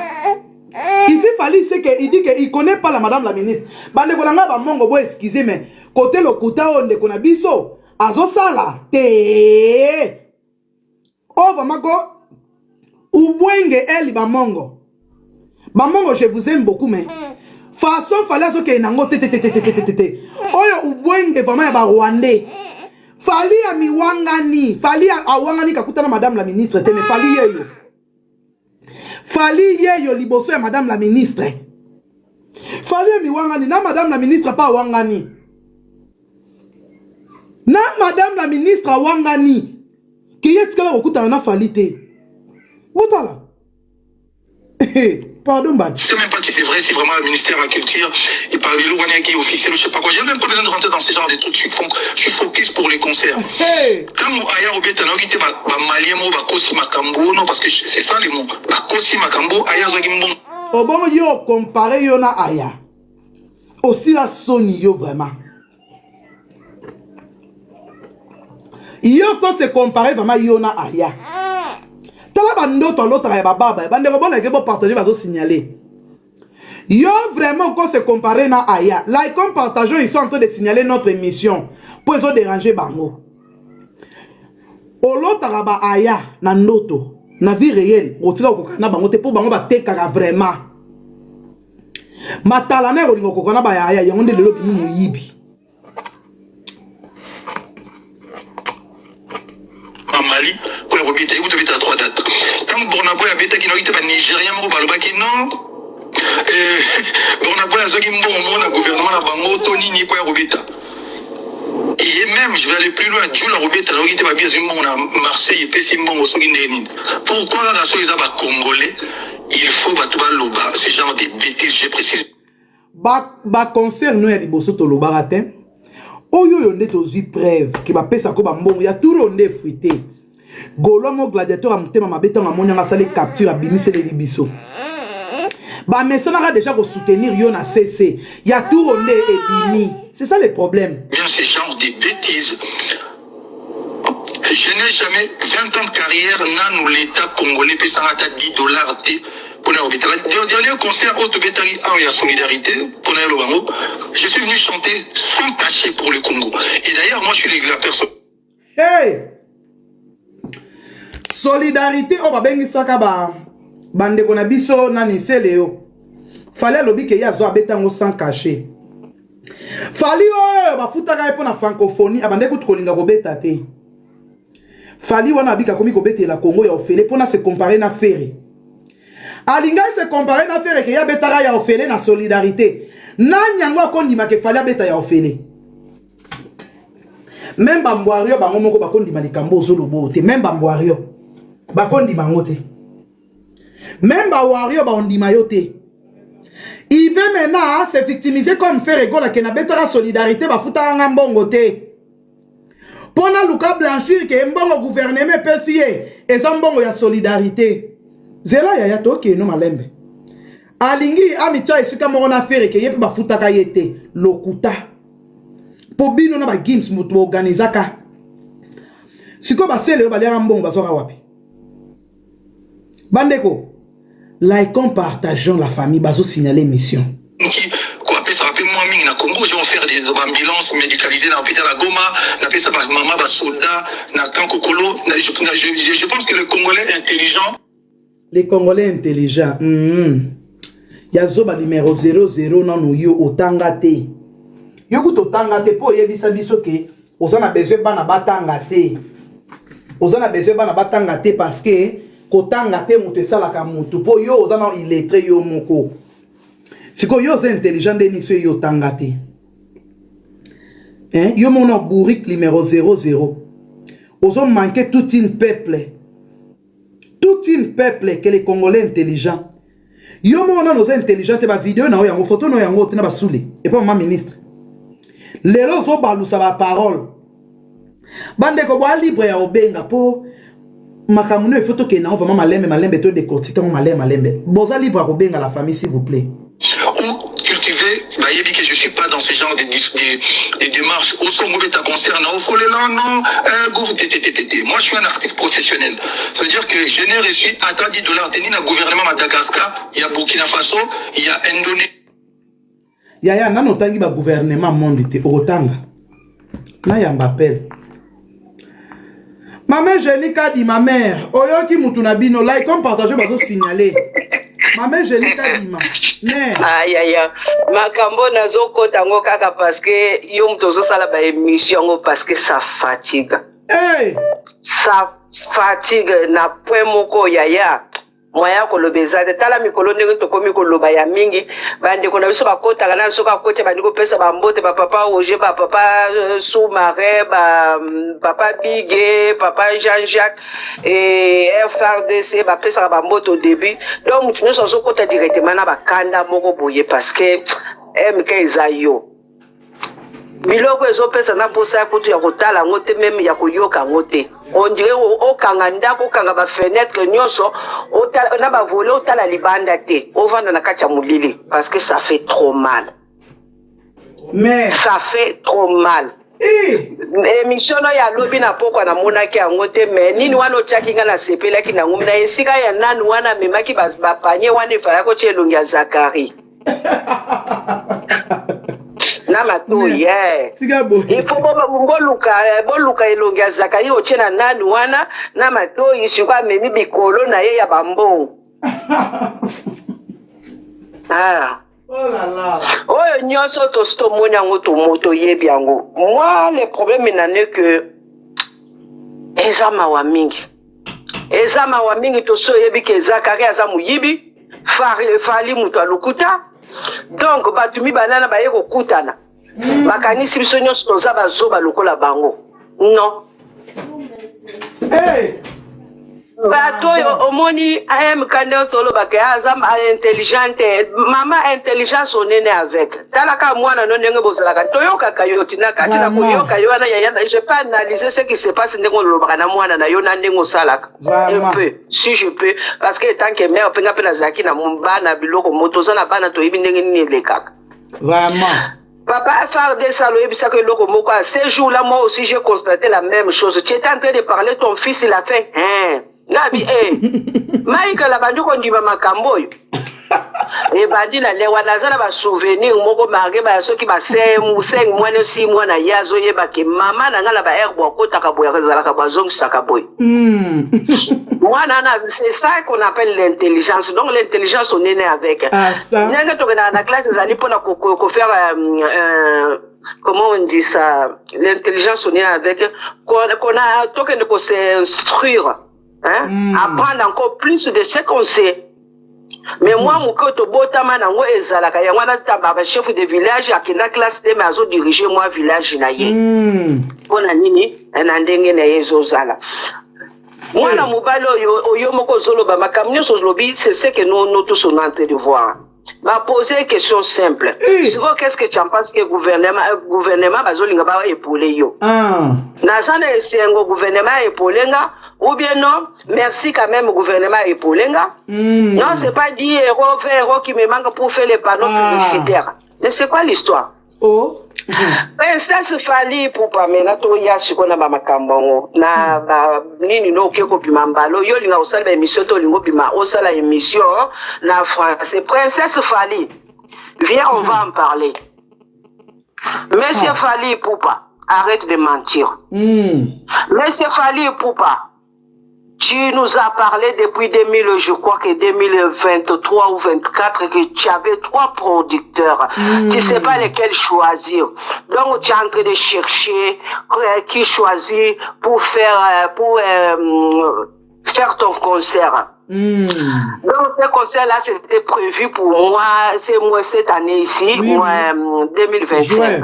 Ici, Fali, c'est qu'il dit qu'il ne connaît pas la madame la ministre. Bande kolanga ba mongo bo excusez mais côté le kuta onde kona biso azo sala te. Oh vamako Ubwenge eli bamongo. Bamongo, je vous aime beaucoup, mais façon fallait ce que nango tete oyo ubwenge vraiment ya ba rwandais fali ya miwangani fali a wangani kakutana madame la ministre te mais fali yeyo liboso ya madame la ministre fali ya miwangani na madame la ministre pas wangani na madame la ministre wangani qui est tikala kokutana na fali te botala pardon, Bad. Je ne sais même pas si c'est vrai, si vraiment le ministère de la Culture, il parle de l'Ouania qui est officiel, je ne sais pas quoi. J'ai même pas besoin de rentrer dans ce genre de trucs. Je suis focus pour les concerts. Hey. Quand Aya Obeta n'a quitté ma Maliemo, Bakosi Makambo, non, parce que c'est ça les mots. Bakosi Makambo, Aya Zagimbo. Oh bon, yo, comparé yo na Aya. Aussi la Sony, yo, vraiment. Yo, quand c'est comparé vraiment, yo na Aya. L'autre partager va signaler. Yo vraiment quand se comparer na Aya. Là comme partageons ils sont en train de signaler notre émission pour ils ont dérangé bango. L'autre raba Aya na noto na vie réelle. Otira kokana bango te pour bango ba tekaka vraiment. Matalane olingo kokana ba Aya yango nde lelo bimi moyibi. Mali, pour les Robita, vous devez être à 3 dates. Quand Bornaboy a bêta qui n'a pas Nigérien, Balobaki, non. Bornaboy a Zagimbo, le gouvernement a Bango, Tony, ni pour les Robita. Et même, je vais aller plus loin, Dieu la Robita, là, il était bien Zimbo, on a Marseille, et Pessimbo, au Sogindénin. Pourquoi la nation, ils ont Congolais, il faut battre Loba, ce genre de bêtises, je précise. Ba concert, nous, il y a des bossos au Lobaratin. Oyo yonde tozi preuve ki ba pesa ko ba mbongo ya tout ronde fuité golomo gladiateur a mutema mabeta ngamonya ngasale capture abimise le libiso ba mesana déjà ko soutenir yo na CC ya tout ronde ebimi c'est ça le problème bien ce genre de bêtises. Je n'ai jamais 20 ans de carrière n'a nous l'état congolais pesa ngata $10 té. Le dernier concert au Tobetari en solidarité, pour je suis venu chanter sans cachet pour le Congo. Et d'ailleurs, moi, je suis la personne. Hey! Solidarité, oh, babengi saka ba. Bande konabiso nani seleo. Fallait lobi ke ya zo abetango sans cachet. Fali oh, ba futaka epo na francophonie, abande kutu kolinga kobeta te. Fali wana abika komi kobete la Congo ya ofele pona se comparer na Ferry. Alinga se comparer na Ferry ke ya betara ya ofele na solidarité. Na nyango akondima ke fali abeta ya ofele. Même bambwario bango moko bakondima likambo zolobo te, même bambwario bakondima ngote. Même bawario baondima yo te. Il veut maintenant se victimiser comme Ferry Gola ke na betara solidarité ba futa ngambongo te. Pona luka blanchir ke mbongo gouvernement pesiye ezambongo ya solidarité. Zela ya toke no malembe. Alingi amicha esika moko na Ferry ke yepe bafutaka yete lokuta. Po bino na ba games mutu organizaka. Siko basele balera mbongo bazoka wapi. Bandeko, likons, partageons la famille bazo signaler mission. Ça va faire moins ming na Congo, je vais faire des ambulances médicalisées dans l'hôpital à Goma, na pesa ba mama ba soldat na Kankokolo. Je pense que le Congolais est intelligent. Les Congolais intelligents. Yazo ba numéro 00 non yo otangate. Yo ku totangate po yebisa biso ke ozana besoin bana batangate. Ozana besoin bana batangate parce que kotangate mutu esalaka mutu po yo ozana illettré yo moko. Siko yo c'est intelligent de niso yo tangate. Hein? Yo mon bourrique numéro 00. Ozo manquer tout une peuple. Tout une peuple que les Congolais intelligents. Yo mon nos intelligents te ba vidéo na yango photo na yango te na ba soule. Et pas ma ministre. Les gens zo balu sa ba parole. Bande ko ba libre ya obenga po makamuno photo ke na vraiment malembe to décortiquer malembe. Boza libre ya obenga la famille s'il vous plaît. Ou cultiver, bah il dit que je suis pas dans ce genre de démarches. Au son mauvais ta concert, non, faut les là, non, moi je suis un artiste professionnel. Ça veut dire que je n'ai reçu à $10 tenu le gouvernement Madagascar, il y a Burkina Faso, il y a Indonésie. Yaya nano tangi ba gouvernement monde te otanga. Na ya m'appelle. Ma mère Jenica dit ma mère, oyoki mutu na bino like comme partager bazo signaler. Maman Génie Kadima. Mais. Aïe aïe aïe. Makambo nazo kotango kaka parce que yo mtozo sala ba émission parce que ça fatigue. Hey. Ça fatigue na point moko yaya. Moya ko lobeza de tala mikolo ndenge to komi ko loba ya mingi bande ko na biso bakota kana so ka kote bandi ko pesa ba mbote ba papa Oje ba papa Sous-Marin ba papa Bigé papa Jean-Jacques et FRDC ba pesa ba mbote au début donc tu ne so kota directement na ba kanda moko boye parce que MK Isayo biloko ezopesa na posa ya kutu ya kotala ngote meme ya koyoka ngote on dirait okanga ndako okanga ba fenêtre nyonso na ba voler otala libanda te ovanda na kati ya mulili parce que ça fait trop mal. Mais ça fait trop mal. Émission ya lobi na poko na monaki yango te mais nini wana otiaki nga na sepelaki na ngumi na esika ya nani wana memaki ba panye wana efaya ko elongi ya Zakari. Namato yeah. Il faut boluka elongi ya Zakari ochena nani wana namato ishikwa memi bikolo na ye ya bambo. Ah. Oh là là. Oh nyonso to sto moni yango to moto yebi yango. Moi le problème n'est que ezama wa mingi. Ezama wa mingi to so yebi ke Zakari azamu yibi fali muto alukuta. Donc batumi banana baye ko kutana. Bakanisi biso nyonso toza bazoba lokola bango. Non. Hey. Bato omoni am kande tolo bake azam intelligente mama intelligence onene avec talaka mwana no ndenge bozalaka toyoka kayotina katina kuyoka yona ya je peux analyser ce qui se passe ndenge lobaka na mwana na yona ndenge osalaka un peu si je peux parce que tant que mère penga pena zaki na mbana biloko motoza na bana to yibi ndenge nini lekaka vraiment. Papa FRD Salo ebisa que loko moko à ces jours-là moi aussi j'ai constaté la même chose. Tu étais en train de parler ton fils il a fait Nabi Maïka la bandu ko ndima makambo yo. E bandi na lewa nazala ba souvenir moko marqué ba soki ba 5 mois 6 mois na yazo yeba ke mama na ngala ba herbo akota ka boya zala ka bazong saka boy. Moi nana c'est ça qu'on appelle l'intelligence. Donc l'intelligence on est né avec. Ah ça. Nanga to na classe zali pona ko faire comment on dit ça, l'intelligence on est avec qu'on a token de s'instruire. Apprendre encore plus de ce qu'on sait. Mais moi, mon koto botama nango ezalaka ya wana tamba chef de village akenda classe de mazo diriger moi village na ye. Pona nini na ndenge na yezo zala. Mwana mobalo oyo moko zoloba makamnyo zolobi c'est ce que nous tous on est en train de voir. M'a posé une question simple. Qu'est-ce que tu en penses que le gouvernement bazolinga ba épauler yo? Nazana esengo gouvernement épaulenga ou bien non? Merci quand même au gouvernement épaulenga. Non, c'est pas 10 euros qui me manquent pour faire les panneaux publicitaires. Mais c'est quoi l'histoire? Oh. Princesse Fali pour pamena to ya sikona ba makambo na ba nini no ke ko bimambalo yo linga osala émission to lingo bima osala émission na France. Princesse Fali, viens on va en parler. Monsieur Fali Poupa, arrête de mentir. Monsieur Fali Poupa, tu nous as parlé depuis 2000, je crois que 2023 ou 24, que tu avais 3 producteurs. Tu sais pas lesquels choisir. Donc, tu es en train de chercher qui choisir pour faire, faire ton concert. Donc, ce concert-là, c'était prévu pour moi, c'est moi cette année ici, moi, 2025.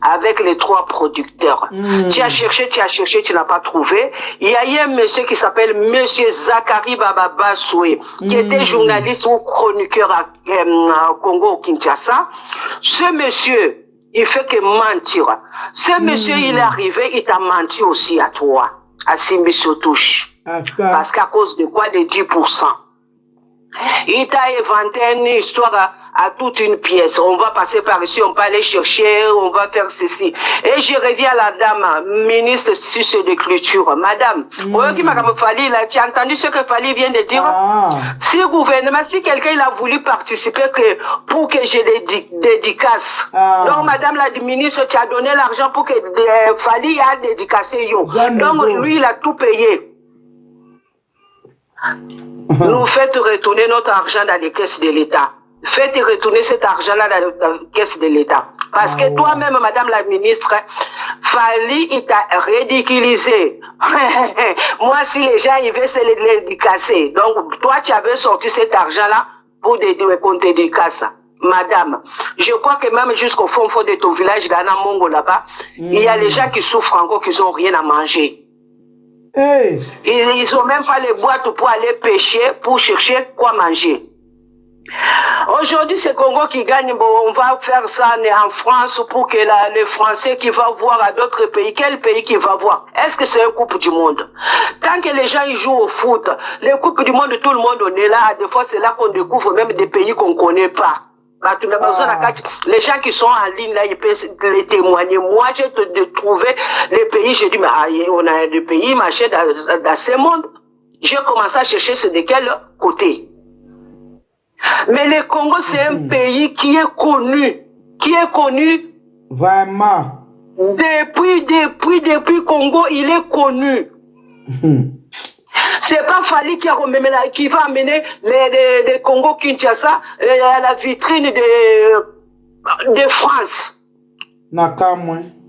Avec les 3 producteurs. Tu as cherché, tu n'as pas trouvé. Il y a eu un monsieur qui s'appelle Monsieur Zakari Baba Basoué, qui était journaliste ou chroniqueur à Congo, au Kinshasa. Ce monsieur, il fait que mentir. Ce monsieur, il est arrivé, il t'a menti aussi à toi, à Simbi Sotouche. Parce qu'à cause de quoi les 10%. Il t'a inventé une histoire à toute une pièce. On va passer par ici, on va aller chercher, on va faire ceci. Et je reviens à la dame, ministre de l'écriture. Madame, tu as entendu ce que Fali vient de dire? Si le gouvernement, si quelqu'un il a voulu participer pour que j'ai des dédicaces. Donc, madame la ministre, tu as donné l'argent pour que Fali a dédicacé. Donc, lui, il a tout payé. Nous faites retourner notre argent dans les caisses de l'État. Faites retourner cet argent-là dans les caisses de l'État. Parce que toi-même, Madame la ministre, Fally, il t'a ridiculisé. Moi, si les gens ils veulent se les dédicasser. Donc, toi, tu avais sorti cet argent-là pour qu'on te dédicace. Madame, je crois que même jusqu'au fond de ton village, dans Mongo là-bas, il y a les gens qui souffrent encore, qui n'ont rien à manger. Hey. Ils n'ont même pas les boîtes pour aller pêcher, pour chercher quoi manger. Aujourd'hui, c'est Congo qui gagne. Bon, on va faire ça en France pour que les Français qui vont voir à d'autres pays. Quel pays qui va voir? Est-ce que c'est une Coupe du Monde? Tant que les gens ils jouent au foot, les Coupes du Monde, tout le monde on est là. Des fois, c'est là qu'on découvre même des pays qu'on ne connaît pas. Les gens qui sont en ligne, là, ils peuvent les témoigner. Moi, j'ai trouvé les pays, j'ai dit, mais on a des pays, machin, dans ce monde. J'ai commencé à chercher c'est de quel côté. Mais le Congo, c'est un pays qui est connu. Vraiment. Depuis Congo, il est connu. C'est pas Fally qui va amener les Congo Kinshasa à la vitrine de France.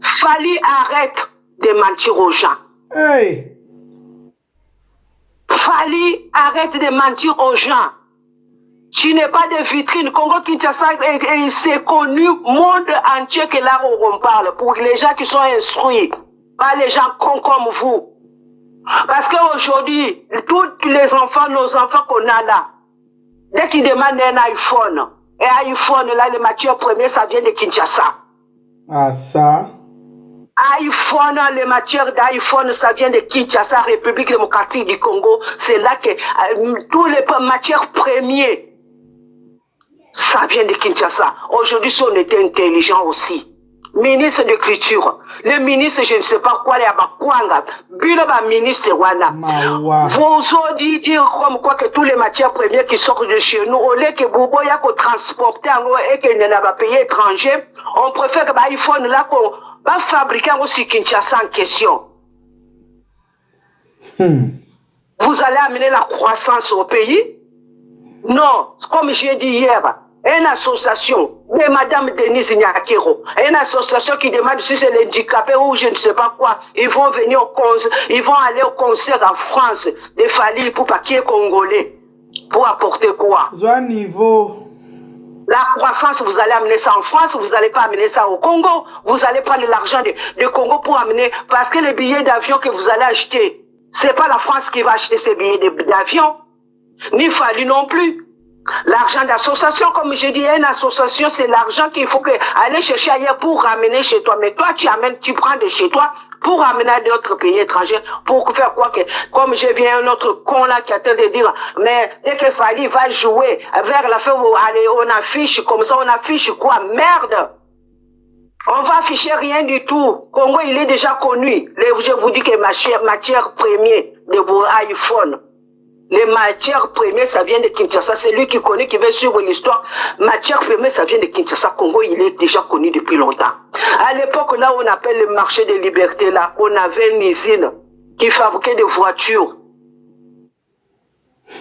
Fally arrête de mentir aux gens. Hey. Fally arrête de mentir aux gens. Tu n'es pas de vitrine. Congo Kinshasa c'est connu monde entier que là où on parle. Pour les gens qui sont instruits. Pas les gens cons comme vous. Parce qu'aujourd'hui, tous les enfants, nos enfants qu'on a là, dès qu'ils demandent un iPhone, et iPhone, là, les matières premières, ça vient de Kinshasa. Ah, ça? iPhone, les matières d'iPhone, ça vient de Kinshasa, République démocratique du Congo. C'est là que tous les matières premières, ça vient de Kinshasa. Aujourd'hui, si on était intelligent aussi. Ministre de culture, le ministre, je ne sais pas quoi, les Abakwanga, Biloba ministre Wana. Vous ont dit dire comme quoi que tous les matières premières qui sortent de chez nous, au lieu que Bobo y a qu'on transporter et qu'il n'y a pas payé étranger, on préfère que l'iPhone là qu'on va fabriquer aussi Kinshasa en question. Vous allez amener la croissance au pays? Non, comme j'ai dit hier. Une association de Madame Denise Nyakero, une association qui demande si c'est les handicapés ou je ne sais pas quoi, ils vont venir ils vont aller au concert en France de Fally pour papier congolais. Pour apporter quoi? Niveau. La croissance, vous allez amener ça en France, vous n'allez pas amener ça au Congo. Vous allez prendre l'argent de Congo pour amener, parce que les billets d'avion que vous allez acheter, c'est pas la France qui va acheter ces billets d'avion, ni Fally non plus. L'argent d'association, comme je dis, une association, c'est l'argent qu'il faut aller chercher ailleurs pour ramener chez toi. Mais toi, tu prends de chez toi pour ramener à d'autres pays étrangers. Pour faire quoi que, comme je viens un autre con là qui attend de dire, mais dès que Fally va jouer, vers la fin, on affiche, comme ça, on affiche quoi? Merde! On va afficher rien du tout. Congo, il est déjà connu. Je vous dis que matière première de vos iPhones. Les matières premières, ça vient de Kinshasa. C'est lui qui connaît, qui veut suivre l'histoire. Matières premières, ça vient de Kinshasa. Congo, il est déjà connu depuis longtemps. À l'époque, là, on appelle le marché de liberté, là, on avait une usine qui fabriquait des voitures.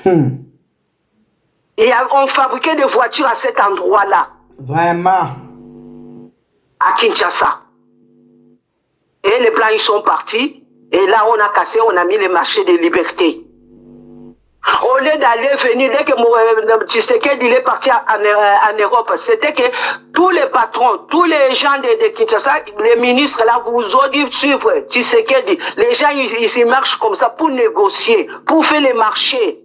Et on fabriquait des voitures à cet endroit-là. Vraiment. À Kinshasa. Et les plans, ils sont partis. Et là, on a cassé, on a mis le marché de liberté. Au lieu d'aller venir, dès que Tshisekedi est parti en Europe, c'était que tous les patrons, tous les gens de Kinshasa, les ministres là, vous ont dit suivre Tshisekedi. Les gens, ils marchent comme ça pour négocier, pour faire les marchés.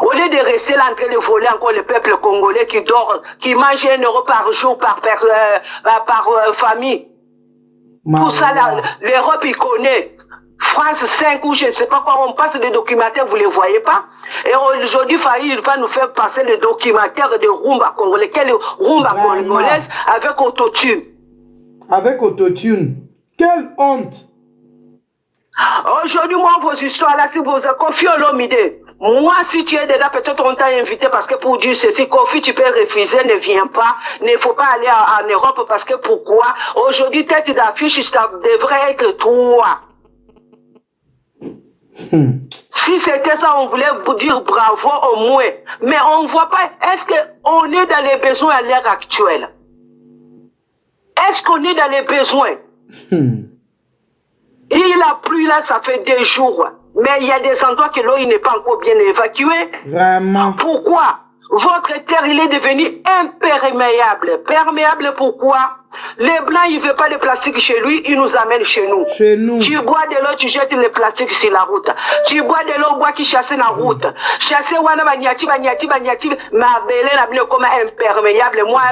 Au lieu de rester là en train de voler encore le peuple congolais qui dort, qui mange 1 euro par jour par famille. Tout ça, l'Europe, il connaît. France 5 ou je ne sais pas quoi, on passe des documentaires, vous ne les voyez pas. Et aujourd'hui, Fally va nous faire passer les documentaires de rumba congolais. Quelle rumba congolaise avec autotune? Avec autotune. Quelle honte! Aujourd'hui, moi, vos histoires là, si vous confiez l'homme idée. Moi, si tu es déjà, peut-être on t'a invité parce que pour dire ceci, Kofi, tu peux refuser, ne viens pas. Il ne faut pas aller en Europe parce que pourquoi? Aujourd'hui, tête d'affiche, ça devrait être toi. Si c'était ça, on voulait vous dire bravo au moins. Mais on ne voit pas. Est-ce qu'on est dans les besoins à l'heure actuelle? Est-ce qu'on est dans les besoins? Il a plu là, ça fait 2 jours. Mais il y a des endroits que l'eau n'est pas encore bien évacuée. Vraiment. Pourquoi? Votre terre, il est devenu imperméable. Perméable, pourquoi? Les Blancs, ils ne veulent pas de plastique chez lui, ils nous amènent chez nous. Chez nous. Tu bois de l'eau, tu jettes les plastiques sur la route. Tu bois de l'eau, bois qui chasse la route. Chasser wana banyati, ma belle, la belle comme imperméable. Moi,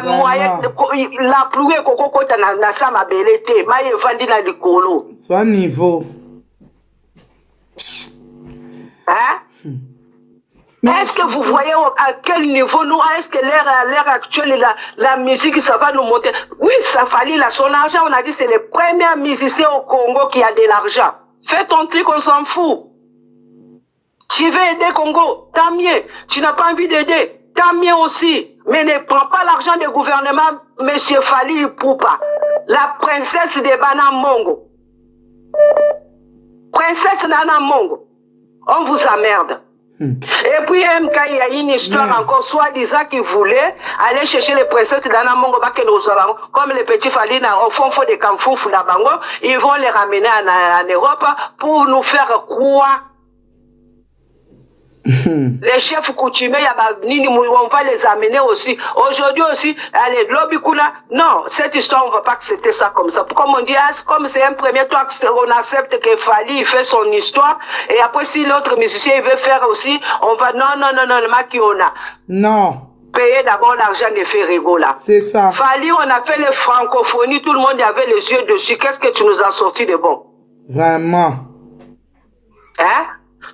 la pluie, coco, kota na sa ma belle te. Ma yevandi na likolo. Soit niveau. Hein? Est-ce que vous voyez à quel niveau nous, est-ce que l'ère actuelle, la musique, ça va nous monter? Oui, ça fallait là, son argent, on a dit c'est le premier musicien au Congo qui a de l'argent. Fais ton truc, on s'en fout. Tu veux aider Congo, tant mieux. Tu n'as pas envie d'aider, tant mieux aussi. Mais ne prends pas l'argent du gouvernement, monsieur Fali Poupa. La princesse de Bana Mongo. Princesse Nana Mongo. On vous emmerde. Et puis MK, il y a une histoire encore, soi-disant qu'il voulait aller chercher les princesses d'Anna Mongo, comme les petits Falina, au fond des Kamfouf, ils vont les ramener en Europe pour nous faire croire. Les chefs coutumiers, on va les amener aussi. Aujourd'hui aussi, allez, Lobikuna, non, cette histoire, on ne va pas accepter ça comme ça. Comme on dit, comme c'est un premier tour, on accepte que Fali fait son histoire, et après, si l'autre musicien il veut faire aussi, on va, non, le Makiona. Non. Payer d'abord l'argent des Ferrego là. C'est ça. Fali, on a fait les francophonies, tout le monde avait les yeux dessus. Qu'est-ce que tu nous as sorti de bon? Vraiment. Hein?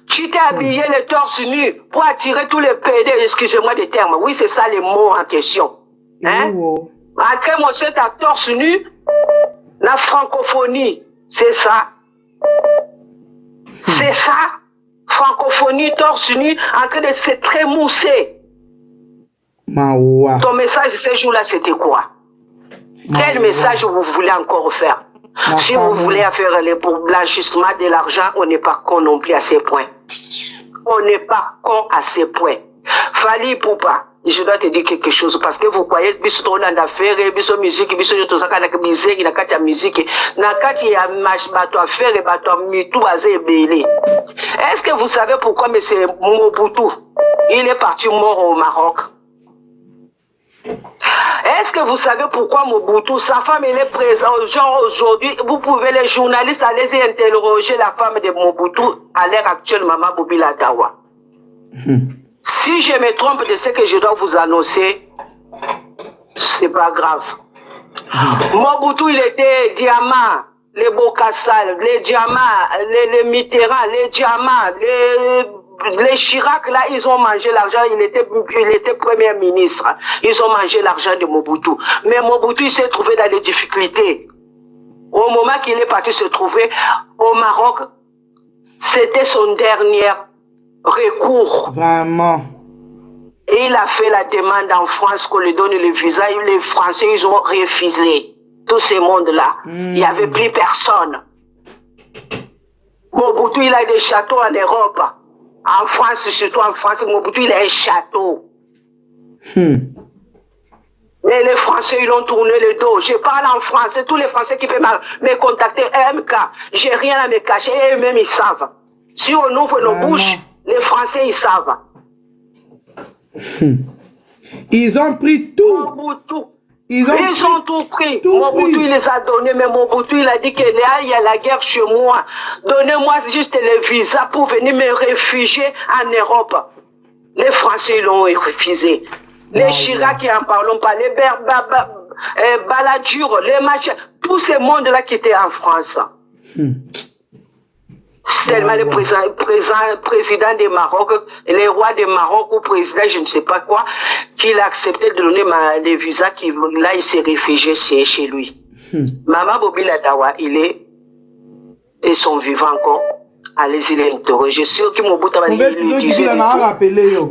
Tu t'es habillé le torse nu pour attirer tous les PD, excusez-moi des termes. Oui, c'est ça les mots en question. Hein? Après, mon cher, ta torse nu, la francophonie, c'est ça. C'est ça. Francophonie, torse nu, en train de se trémousser. Ton message ce jour-là, c'était quoi? Quel message vous voulez encore faire? Si vous voulez faire pour blanchissement de l'argent, on n'est pas con non plus à ces points. On n'est pas con à ces points. Fali Poupa, je dois te dire quelque chose parce que vous croyez que biso tona d'affaires, biso musique, biso yo tozaka na musique, na kati ya musique, na kati ya bato affaire et bato mitu bazé belé. Est-ce que vous savez pourquoi M. Mobutu, il est parti mort au Maroc? Est-ce que vous savez pourquoi Mobutu, sa femme, elle est présente, genre aujourd'hui, vous pouvez les journalistes aller interroger la femme de Mobutu à l'heure actuelle, Maman Bobila Dawa. Si je me trompe de ce que je dois vous annoncer, c'est pas grave. Mobutu, il était diamant, les Bokassal, les diamants, les Mitterrand, les diamants, les Chirac, là, ils ont mangé l'argent, il était premier ministre. Ils ont mangé l'argent de Mobutu. Mais Mobutu, il s'est trouvé dans des difficultés. Au moment qu'il est parti se trouver au Maroc, c'était son dernier recours. Vraiment. Et il a fait la demande en France qu'on lui donne le visa. Et les Français, ils ont refusé. Tout ce monde-là. Il n'y avait plus personne. Mobutu, il a des châteaux en Europe. En France, surtout en France, Mobutu, il a un château. Mais les Français, ils ont tourné le dos. Je parle en français. Tous les Français qui peuvent me contacter, MK, j'ai rien à me cacher. Et eux-mêmes, ils savent. Si on ouvre nos bouches, les Français, ils savent. Ils ont pris tout. Mobutu. Ils ont tout pris. Mobutu, il les a donnés, mais Mobutu, il a dit qu'il y a la guerre chez moi. Donnez-moi juste les visas pour venir me réfugier en Europe. Les Français, ils l'ont refusé. Les Chirac, en parlons pas. Les Balladur, les machins, tous ces mondes-là qui étaient en France. Tellement le président du Maroc, les rois du Maroc ou président, je ne sais pas quoi, qu'il a accepté de donner les visas, là il s'est réfugié chez lui. Maman Bobila Dawa, ils sont vivants encore. Allez-y les interroger. Sûr que Mobutu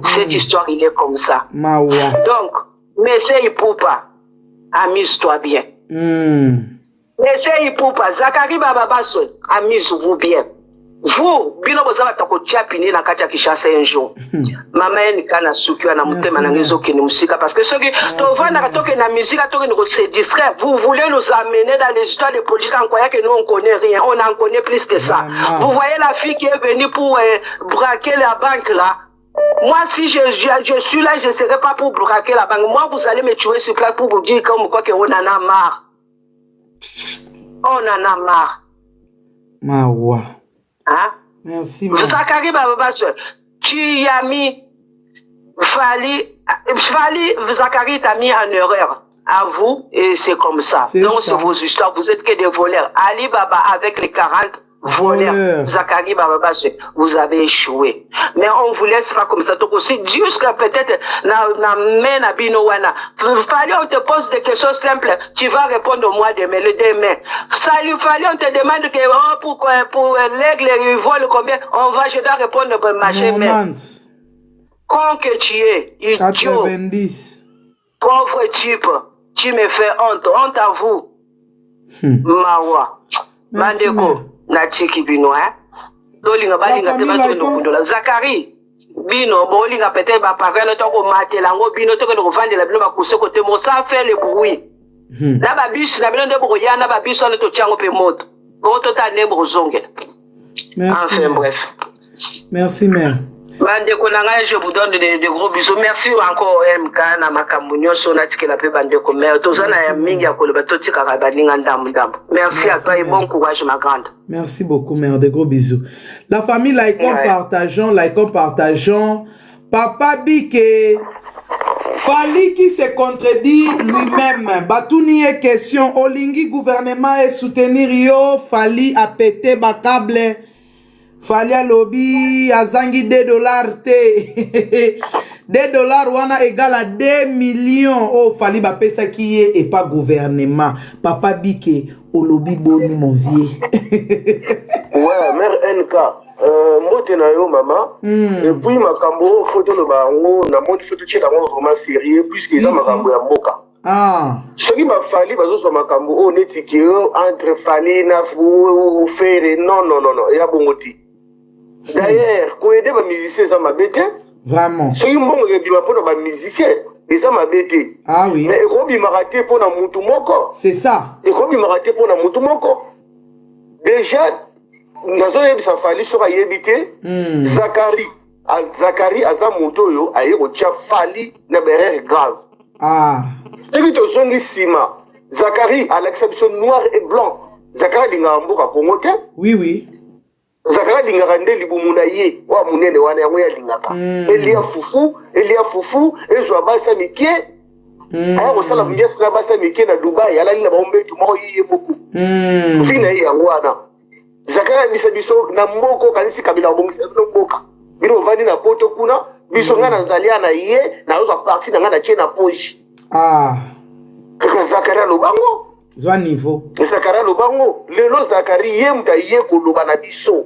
cette histoire, il est comme ça. Donc, Monsieur Ipoupa, amuse-toi bien. Monsieur Ipoupa, Zakari Bababasso, amuse-vous bien. vous bino bozala takotia pini na kati ya Kinshasa un jour mama yeni kana sukiwa na mutema na ngezo kini musika parce que soki tovanda katoke na musique toke nous se distraire vous voulez nous amener dans les histoires de politique en croyant que nous on connaît rien on en connaît plus que ça vous voyez la fille qui est venue pour braquer la banque là. Moi, si je suis là, je ne serai pas pour braquer la banque. Moi, vous allez me tuer sur place pour vous dire comme quoi qu'on en a marre. On en a marre. Mawa. Hein? Merci, maman. Zakari Baba, tu as mis Fali, Zakari t'a mis en erreur. À vous, et c'est comme ça. Donc, c'est vos histoires. Vous êtes que des voleurs. Ali Baba, avec les 40 voleurs. Zakari Baba, vous avez échoué. Mais on vous laisse pas comme ça. Donc aussi, jusqu'à peut-être, Fali, on te pose des questions simples. Tu vas répondre au mois demain, le demain. Salut, Fali, on te demande que, oh, pour l'aigle, il vole combien? Je dois répondre pour ma chemin. Quand que tu es, idiot. 90. Pauvre type, tu me fais honte. Honte à vous. Mawa. Mandeko. Natiki bino dolinga balinga te bato kundola Zakari bino bolinga peut-être ba parler to ko matela ngo bino to ko vandela bino ba kusoko te mo ça fait le bruit na ba bis na bino ndebo ya na ba bis on to tchango pe moto ko to ta ne brozonge. Merci. Enfin bref. Merci mère. Bandeko nanga je vous donne de gros bisous. Merci encore MK na makamunyo so na tikela pe bandeko mère tozana ya mingi ya koloba to tikaka balinga ndambu. Merci à toi et bon courage ma grande. Merci beaucoup mère, de gros bisous. La famille likons partageons. Papa Bike Fali qui se contredit lui-même. Batuni est question olingi gouvernement et soutenir yo Fali a pété ba câble. Fali a lobby azangi $2 te. $2 wana égale à 2 millions. Oh Fali ba pesa qui est et pas gouvernement. Papa Bike au lobby boni mon vieux. Ouais, mère NK. Mbote na yo maman. Et puis makambo photo le bango na moni photo tchela ngo vraiment sérieux puisque ça makambo ya mboka. Ah. Ce qui m'a fallu bazo so makambo o netiki yo entre Fali na fu faire non. Il y a bongoti. D'ailleurs, ko aider ba musiciens ça m'a bêté. Vraiment. Ce qui mbongo ke bima pour ba musiciens et ça m'a bêté. Ah oui. Mais Robi m'a raté pour na mutu moko. C'est ça. Et Robi m'a raté pour na mutu moko. Déjà nazo yebisa Fali soka yebite Zakari aza moto yo aye kotia Fali na berere grave. Ah. Ebi to zongi sima Zakari à l'exception noir et blanc. Zakari linga mboka Kongo te. Oui. Zakari linga rande libumuna ye wa munene wana yango ya lingaka. Elia fufu ezwa basa mikie. Aya kosala mbiesi na basa mikie na Dubai alali na baombetu moko yiye boku. Fina ye yango wana. Zakari biso na mboko kanisi kabila obongisa no mboka. Bino vandi na poto kuna biso ngana zalia na ye na oza parti na ngana tie na poche. Ah. Zakari lobango. Zwa niveau. Zakari lobango lelo Zakari ye muta ye koloba na biso.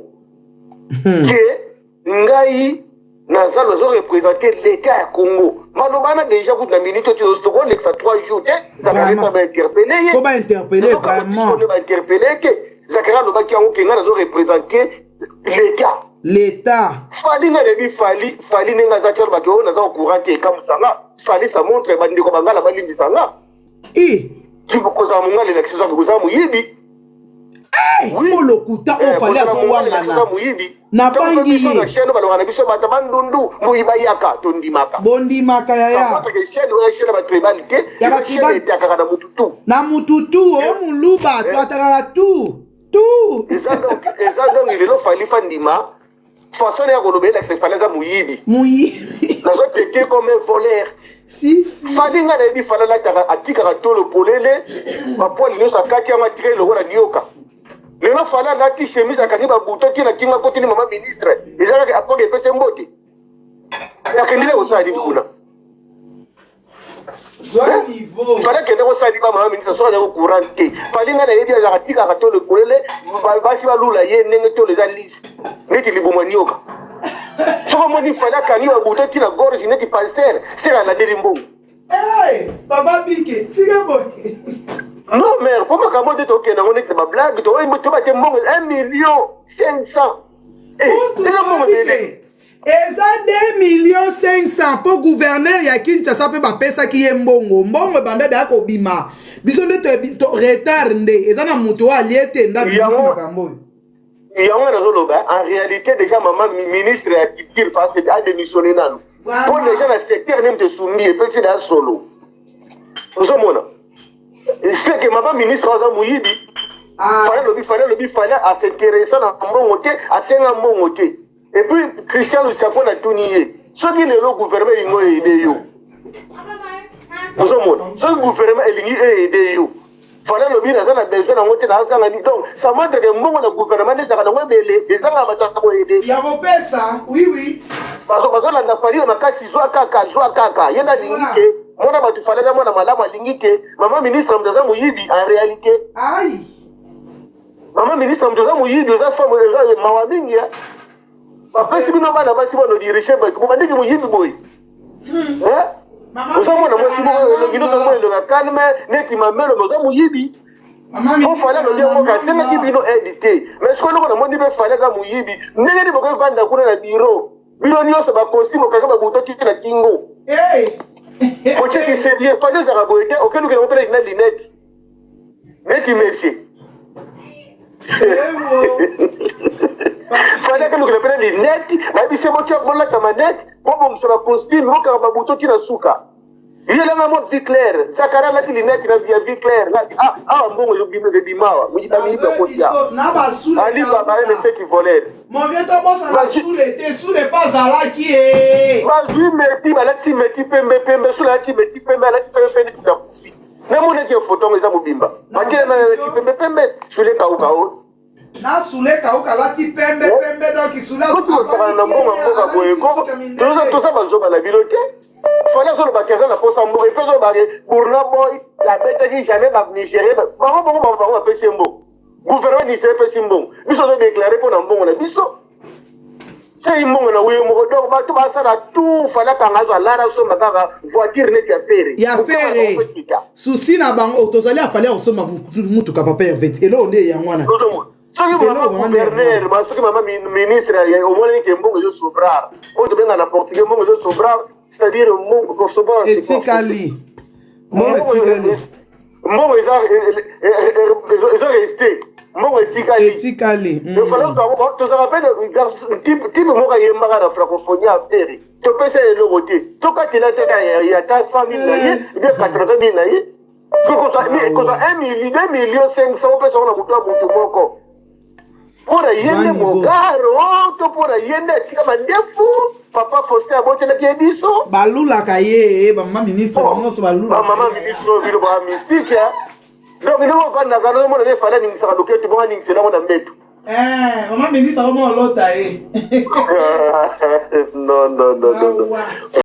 Que ngai nazalo zo représenter l'état à Congo. Malobana déjà vous na minute tu os toko lexa 3 jours. Zakari va interpeller. Faut pas interpeller vraiment. Faut pas interpeller que Zakari loba ki ango kenga zo représenter l'état. L'état. Fali na lebi Fali nenga za tshoro bakyo na za courant ke kamusanga. Fali sa montre bandi ko bangala bandi bisanga. Tu peux causer mon gars les actions que vous avez muyibi. Oui. Lokuta o Fali azo wangana. Na bangi. Na chaîne balora na biso bata bandundu muyiba yaka tondimaka. Bondimaka ya. Parce que chaîne ba tribalité. Ya ba tribalité akaka na mututu. Na mututu o muluba to ataka tout. Eza donc il est Fali fandima. Façon ya kolobela c'est Fali za muyibi. Nazo teke comme un voleur. Si. Fali nga na bi Fali la taka atika to le polele. Ba poli no sakati ya matire lo na nyoka. Lelo Fali la ti chemise akani ba buto ti na kinga koti ni mama ministre. Ezaka ke apoke pese mbote. Ya kendile osali kuna. Zwa niveau. Fali kende osali ba mama ministre so na ko courant te. Fali nga na yebi ya atika to le polele. Ba si ba lula ye nenge to les analyses. Neti libomwanioka. Soko moni Fali akani wa buto ti na gorge neti pasteur. Sera na derimbo. Hey, Papa Bike, tiga boy. Non, mère, pourquoi quand on dit que on est ma blague, tu as 1,5 million. eza 2,500,000 pour gouverneur ya Kinshasa pe bapesaki ye mbongo banda de akobima biso nde to retard nde eza na moto alie te nda bimisi makambo yango nazoloba en réalité déjà maman ministre ya culture parce que a démissionné nanu pour les gens dans secteur même te soumis et petit dans solo ozomona c'est que maman ministre aza muyibi fallait à s'intéresser dans mbongo te asenga mbongo te et puis Christian Lusako na tuniye soki lelo gouvernement ingo aide yo ozomona soki gouvernement elingi aide yo fallait le bien dans besoin na ngote na sanga ni donc ça montre que mbongo na gouvernement ezaka na ngobele ezanga bataka ko aide ya bopesa oui parce que la fali na kasi zwa kaka yenda lingike mona batu fallait mona malama lingike maman ministre mdaza muyibi en réalité aïe maman ministre mdaza muyibi za femme eza mawamingi ya papa si bino bana basi bono dirige ba ko bandiki muyibi boy ozomona mo sibo le bino ko le na calme neti mamelo moza muyibi on fallait le dire ko tena ki bino édité mais ce qu'on a moni be fallait ka muyibi ndenge ni boko vanda kuna na bureau bino nyonso ba costume kaka ba buto kiti na kingo o cheki c'est bien pas des arabes et auquel nous avons pris une lunette neti merci fallait que nous avons pris une lunette mais bi c'est bon tu as la manette bon sur la costume on ka ba buto kiti na suka il est là mon vie claire ça cara la lunette na vie claire bon je bime de bimawa mu jitami ba kotia na ba sous ali ba ba les faits qui volaient mon vieux to bossa la sous les pas ala qui ba ju merti ba la ti merti pembe sous la ti merti pembe la ti pembe ni ta kufi na mo ne ke photo ngeza mubimba ba ti na ti pembe sous les kao na sule kauka lati pembe donc sula na mbonga boyeko tout ça bazoba na bilote fallait sur le bacaza na posa mbo et peso ba burna boy la bête qui jamais ba Nigeria ba pesi mbo gouvernement ni se pesi mbo biso de déclarer pour na mbongo na biso c'est mbongo na wuyo mbo donc ba to ba sala tout fallait kangazo alara so makaka voiture net ya fere souci na bango tozali afale osoma mutuka papa Hervé elo nde ya ngwana soki mama gouverneur soki mama ministre au moins que mbongo zo sobrar o to benga na portugais mbongo zo sobrar c'est-à-dire mbongo sobrar etikali mbongo eza resté mbongo etikali il fallait to se rappelle type moko yembaka na francophonie à terre to pesa eloko te to katela te ya ta 100,000 na ye bien 80,000 na ye koza 1 million 500 pesa na mutu moko pora yende mogaro to pora yende tika mandefu papa Faustin abotela ke biso balula kaye mama ministre bamoso balula mama ministre vilo ba mystique donc nous va na gano mo na fala ningi saka doketo bo ningi sela mo na mbetu mama ministre mo lota non